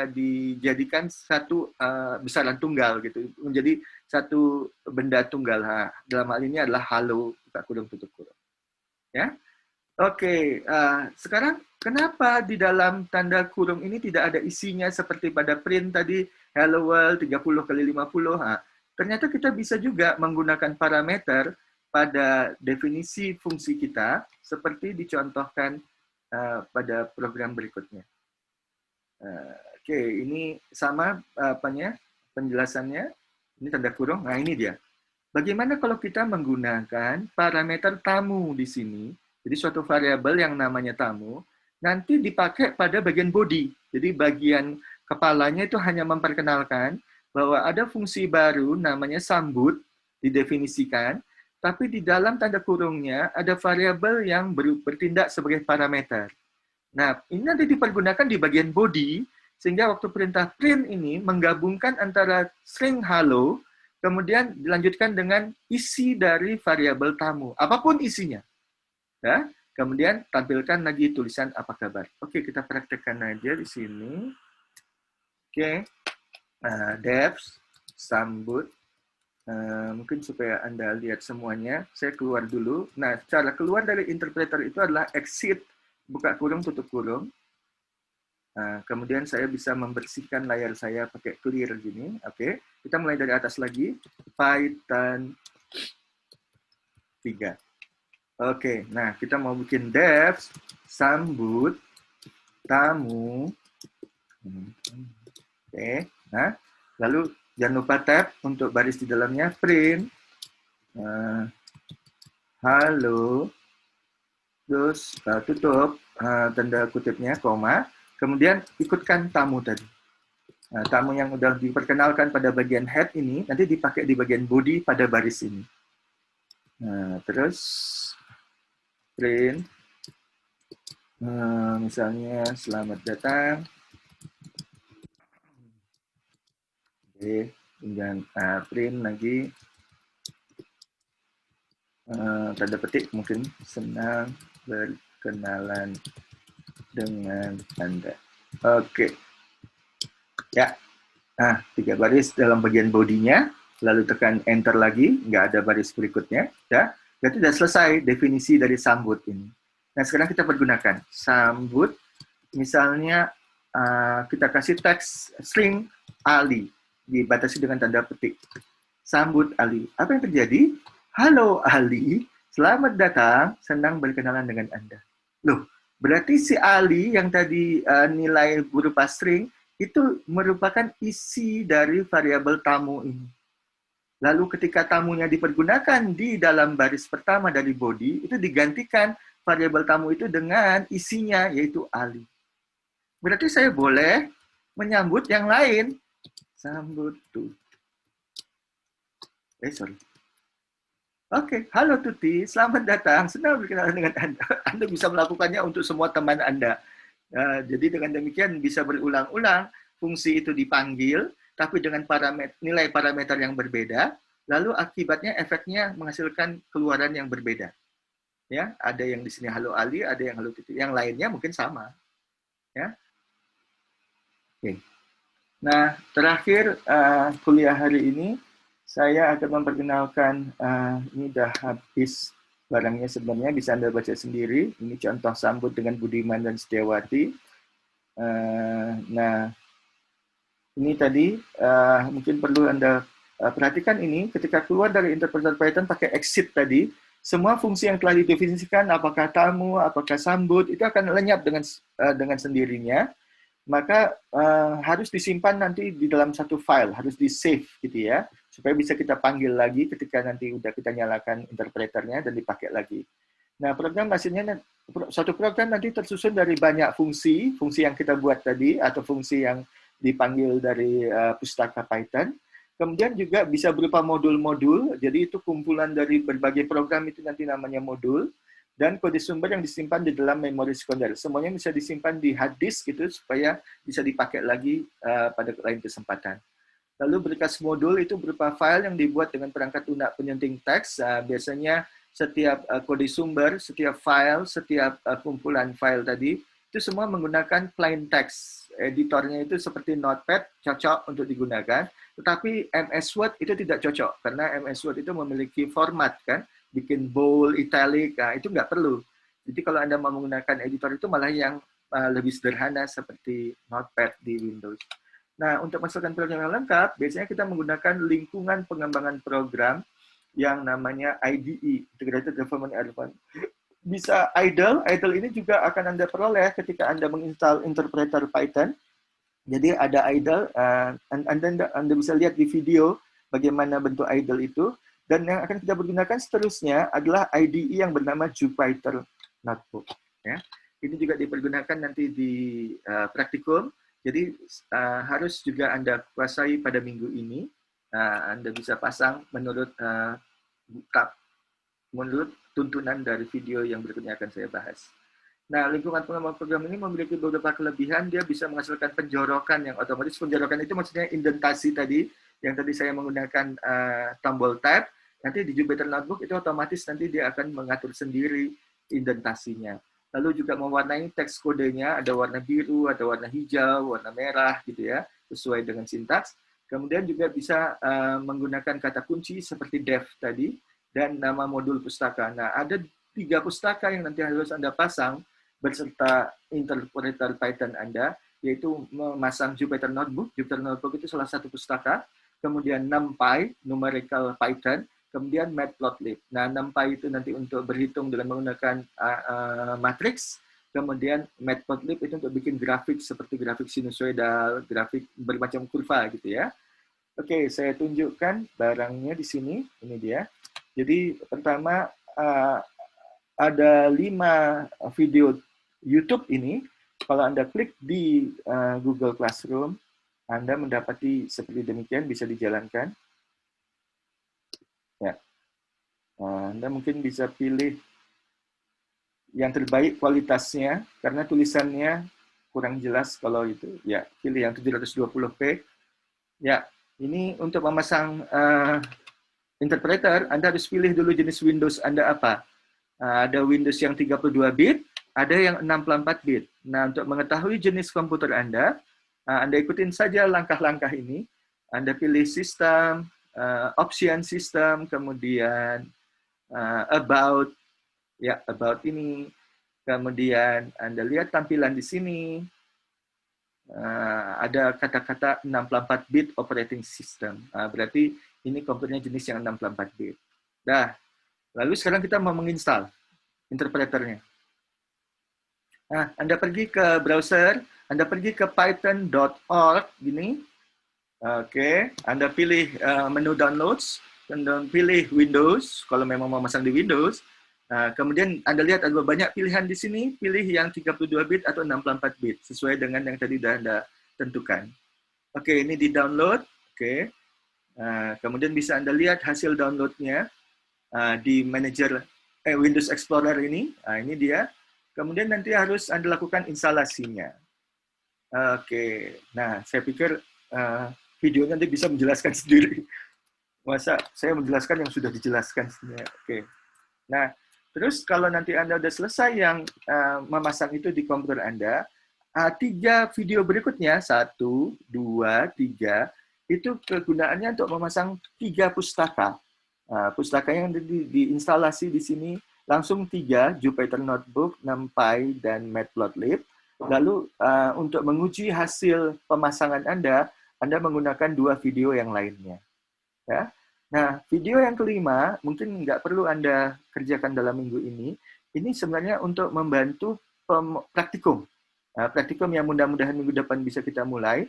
dijadikan satu besaran tunggal gitu, menjadi satu benda tunggal. Dalam hal ini adalah halo buka kurung tutup kurung. Ya, oke. Sekarang kenapa di dalam tanda kurung ini tidak ada isinya seperti pada print tadi hello world 30x50? Ternyata kita bisa juga menggunakan parameter pada definisi fungsi kita seperti dicontohkan pada program berikutnya. Oke, ini sama penjelasannya. Ini tanda kurung. Nah, ini dia. Bagaimana kalau kita menggunakan parameter tamu di sini? Jadi suatu variabel yang namanya tamu nanti dipakai pada bagian body. Jadi bagian kepalanya itu hanya memperkenalkan bahwa ada fungsi baru namanya sambut didefinisikan, tapi di dalam tanda kurungnya ada variabel yang bertindak sebagai parameter. Nah, ini nanti dipergunakan di bagian body, sehingga waktu perintah print ini menggabungkan antara string hello, kemudian dilanjutkan dengan isi dari variabel tamu, apapun isinya. Ya, kemudian tampilkan lagi tulisan apa kabar. Oke, kita praktekkan aja di sini. Oke, devs, sambut. Mungkin supaya Anda lihat semuanya, saya keluar dulu. Nah, cara keluar dari interpreter itu adalah exit, buka kurung, tutup kurung. Kemudian saya bisa membersihkan layar saya pakai clear gini. Oke, kita mulai dari atas lagi. Python 3. Oke, nah kita mau bikin devs, sambut, tamu. Oke, nah lalu jangan lupa tab untuk baris di dalamnya, print, halo, terus tutup tanda kutipnya, koma, kemudian ikutkan tamu tadi. Nah, tamu yang udah diperkenalkan pada bagian head ini, nanti dipakai di bagian body pada baris ini. Nah, terus print, misalnya selamat datang. Oke, kemudian print lagi. Tanda petik mungkin senang berkenalan dengan Anda. Oke. Ya. Nah, 3 baris dalam bagian bodinya, lalu tekan enter lagi, nggak ada baris berikutnya. Ya. Berarti sudah selesai definisi dari sambut ini. Nah, sekarang kita pergunakan sambut, misalnya kita kasih teks string Ali, dibatasi dengan tanda petik. Sambut Ali. Apa yang terjadi? Halo Ali, selamat datang, senang berkenalan dengan Anda. Loh, berarti si Ali yang tadi nilai berupa string, itu merupakan isi dari variabel tamu ini. Lalu ketika tamunya dipergunakan di dalam baris pertama dari body, itu digantikan variabel tamu itu dengan isinya, yaitu Ali. Berarti saya boleh menyambut yang lain. Sambut tuh. Sorry. Oke, halo Tuti, selamat datang. Senang berkenalan dengan Anda. Anda bisa melakukannya untuk semua teman Anda. Jadi dengan demikian bisa berulang-ulang, fungsi itu dipanggil, tapi dengan nilai parameter yang berbeda, lalu akibatnya efeknya menghasilkan keluaran yang berbeda. Ya, ada yang di sini halo Ali, ada yang halo Tuti. Yang lainnya mungkin sama. Ya. Oke. Nah, terakhir kuliah hari ini, saya akan memperkenalkan, ini udah habis barangnya sebenarnya, bisa Anda baca sendiri. Ini contoh sambut dengan Budiman dan Setiawati. Nah, ini tadi mungkin perlu Anda perhatikan ini, ketika keluar dari interpreter Python pakai exit tadi, semua fungsi yang telah didefinisikan, apakah tamu, apakah sambut, itu akan lenyap dengan sendirinya. Maka harus disimpan nanti di dalam satu file, harus di-save gitu ya, supaya bisa kita panggil lagi ketika nanti udah kita nyalakan interpreternya dan dipakai lagi. Nah, program hasilnya, satu program nanti tersusun dari banyak fungsi yang kita buat tadi, atau fungsi yang dipanggil dari pustaka Python. Kemudian juga bisa berupa modul-modul, jadi itu kumpulan dari berbagai program, itu nanti namanya modul. Dan kode sumber yang disimpan di dalam memori sekunder. Semuanya bisa disimpan di hard disk gitu, supaya bisa dipakai lagi pada lain kesempatan. Lalu berkas modul itu berupa file yang dibuat dengan perangkat lunak penyunting teks. Biasanya setiap kode sumber, setiap file, setiap kumpulan file tadi, itu semua menggunakan plain text. Editornya itu seperti Notepad, cocok untuk digunakan. Tetapi MS Word itu tidak cocok, karena MS Word itu memiliki format kan, bikin bold, italic, itu nggak perlu. Jadi kalau Anda mau menggunakan editor itu malah yang lebih sederhana seperti Notepad di Windows. Nah, untuk masukkan program yang lengkap, biasanya kita menggunakan lingkungan pengembangan program yang namanya IDE, Integrated Development Environment. Bisa idle ini juga akan Anda peroleh ketika Anda menginstal interpreter Python. Jadi ada idle, Anda bisa lihat di video bagaimana bentuk idle itu. Dan yang akan kita pergunakan seterusnya adalah IDE yang bernama Jupyter Notebook. Ya. Ini juga dipergunakan nanti di praktikum. Jadi harus juga Anda kuasai pada minggu ini. Anda bisa pasang menurut tuntunan dari video yang berikutnya akan saya bahas. Nah, lingkungan pengembangan program ini memiliki beberapa kelebihan. Dia bisa menghasilkan penjorokan yang otomatis. Penjorokan itu maksudnya indentasi tadi, yang tadi saya menggunakan tombol tab. Nanti di Jupyter Notebook itu otomatis nanti dia akan mengatur sendiri indentasinya. Lalu juga mewarnai teks kodenya, ada warna biru, ada warna hijau, warna merah gitu ya, sesuai dengan sintaks. Kemudian juga bisa menggunakan kata kunci seperti def tadi, dan nama modul pustaka. Nah, ada 3 pustaka yang nanti harus Anda pasang berserta interpreter Python Anda, yaitu memasang Jupyter Notebook. Jupyter Notebook itu salah satu pustaka. Kemudian NumPy, numerical Python. Kemudian Matplotlib. Nah, NumPy itu nanti untuk berhitung dengan menggunakan matriks. Kemudian Matplotlib itu untuk bikin grafik seperti grafik sinusoidal, grafik bermacam kurva gitu ya. Oke, saya tunjukkan barangnya di sini. Ini dia. Jadi pertama ada 5 video YouTube ini. Kalau Anda klik di Google Classroom, Anda mendapati seperti demikian, bisa dijalankan. Ya. Anda mungkin bisa pilih yang terbaik kualitasnya, karena tulisannya kurang jelas kalau itu. Ya, pilih yang 720p. Ya, ini untuk memasang interpreter, Anda harus pilih dulu jenis Windows Anda apa. Ada Windows yang 32 bit, ada yang 64 bit. Nah, untuk mengetahui jenis komputer Anda ikutin saja langkah-langkah ini. Anda pilih sistem, option sistem, kemudian about, ya about ini. Kemudian Anda lihat tampilan di sini. Ada kata-kata 64 bit operating system. Berarti ini komputernya jenis yang 64 bit. Nah, lalu sekarang kita mau menginstal interpreternya. Nah, Anda pergi ke browser, Anda pergi ke python.org gini. Oke, Anda pilih menu downloads, dan pilih Windows kalau memang mau masang di Windows. Kemudian Anda lihat ada banyak pilihan di sini, pilih yang 32 bit atau 64 bit sesuai dengan yang tadi sudah Anda tentukan. Oke, ini di download. Oke. Kemudian bisa Anda lihat hasil downloadnya di manager Windows Explorer ini. Ini dia. Kemudian nanti harus Anda lakukan instalasinya. Oke. Nah, saya pikir videonya nanti bisa menjelaskan sendiri. Masa saya menjelaskan yang sudah dijelaskan sebenarnya. Oke. Nah, terus kalau nanti Anda sudah selesai yang memasang itu di komputer Anda, 3 video berikutnya, 1, 2, 3, itu kegunaannya untuk memasang 3 pustaka. Pustaka yang diinstalasi di sini langsung 3, Jupyter Notebook, NumPy, dan Matplotlib. Lalu untuk menguji hasil pemasangan Anda menggunakan 2 video yang lainnya. Ya. Nah, video yang kelima, mungkin nggak perlu Anda kerjakan dalam minggu ini. Ini sebenarnya untuk membantu praktikum. Praktikum yang mudah-mudahan minggu depan bisa kita mulai.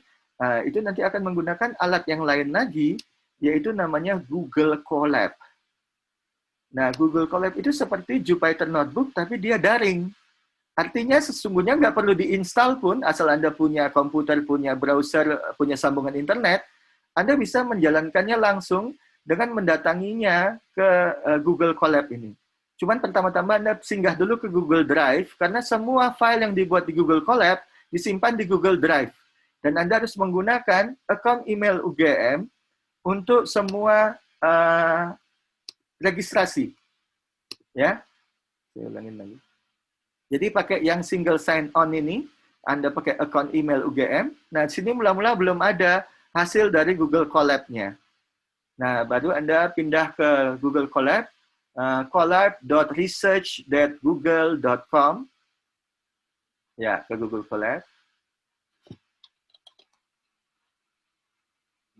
Itu nanti akan menggunakan alat yang lain lagi, yaitu namanya Google Colab. Nah, Google Colab itu seperti Jupyter Notebook, tapi dia daring. Artinya sesungguhnya nggak perlu diinstal pun, asal Anda punya komputer, punya browser, punya sambungan internet, Anda bisa menjalankannya langsung dengan mendatanginya ke Google Colab ini. Cuman pertama-tama Anda singgah dulu ke Google Drive, karena semua file yang dibuat di Google Colab disimpan di Google Drive. Dan Anda harus menggunakan account email UGM untuk semua registrasi. Ya, saya ulangin lagi. Jadi pakai yang single sign on ini, Anda pakai account email UGM. Nah, di sini mula-mula belum ada hasil dari Google Colab-nya. Nah, baru Anda pindah ke Google Colab, colab.research.google.com. Ya, ke Google Colab.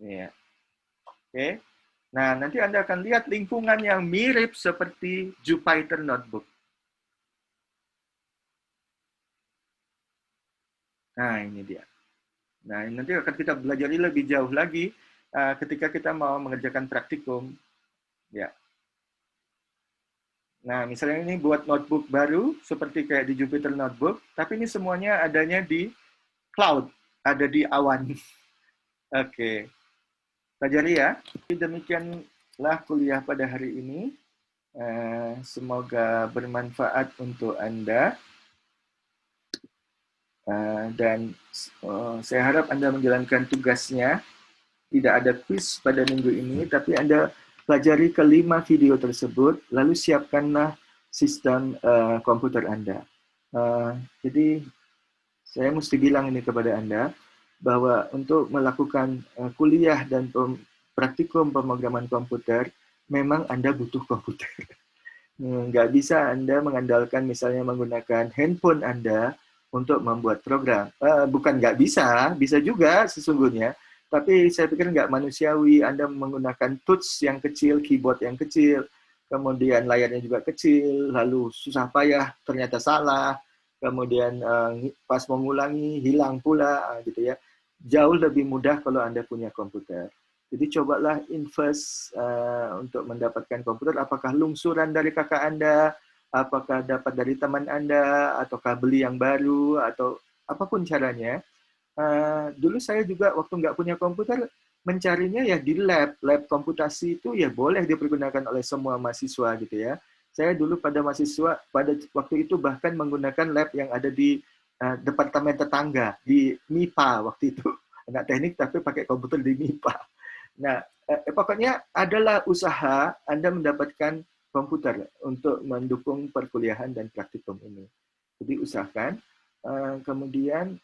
Ya. Oke. Nah, nanti Anda akan lihat lingkungan yang mirip seperti Jupyter Notebook. Nah, ini dia. Nah, nanti akan kita belajar lebih jauh lagi ketika kita mau mengerjakan praktikum. Ya. Nah, misalnya ini buat notebook baru, seperti kayak di Jupyter Notebook, tapi ini semuanya adanya di cloud, ada di awan. Oke. Pelajari ya. Demikianlah kuliah pada hari ini. Semoga bermanfaat untuk Anda. Dan saya harap Anda menjalankan tugasnya. Tidak ada quiz pada minggu ini, tapi Anda pelajari ke-5 video tersebut, lalu siapkanlah sistem komputer Anda. Jadi, saya mesti bilang ini kepada Anda, bahwa untuk melakukan kuliah dan praktikum pemrograman komputer, memang Anda butuh komputer. Nggak bisa Anda mengandalkan misalnya menggunakan handphone Anda untuk membuat program. Bukan nggak bisa, bisa juga sesungguhnya. Tapi saya pikir nggak manusiawi Anda menggunakan touch yang kecil, keyboard yang kecil, kemudian layarnya juga kecil, lalu susah payah ternyata salah, kemudian pas mengulangi hilang pula, gitu ya. Jauh lebih mudah kalau Anda punya komputer. Jadi cobalah invest untuk mendapatkan komputer, apakah lungsuran dari kakak Anda, apakah dapat dari teman Anda, ataukah beli yang baru, atau apapun caranya. Dulu saya juga waktu nggak punya komputer, mencarinya ya di lab komputasi itu ya boleh dipergunakan oleh semua mahasiswa gitu ya. Saya dulu pada waktu itu bahkan menggunakan lab yang ada di departemen tetangga, di MIPA waktu itu. Nggak teknik tapi pakai komputer di MIPA. Nah, pokoknya adalah usaha Anda mendapatkan komputer untuk mendukung perkuliahan dan praktikum ini. Jadi usahakan. Kemudian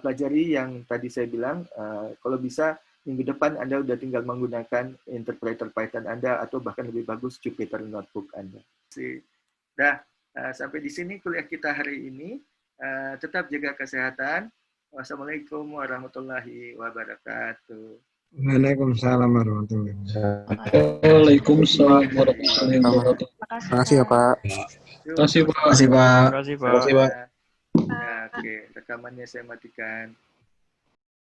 pelajari yang tadi saya bilang, kalau bisa minggu depan Anda udah tinggal menggunakan interpreter Python Anda atau bahkan lebih bagus Jupyter Notebook Anda. Dah, sampai di sini kuliah kita hari ini. Tetap jaga kesehatan. Wassalamualaikum warahmatullahi wabarakatuh. Waalaikumsalam warahmatullahi wabarakatuh. Waalaikumsalam warahmatullahi wabarakatuh. Terima kasih ya Pak. Terima kasih Pak. Terima kasih Pak. Terima kasih Pak. Ya, oke, rekamannya saya matikan.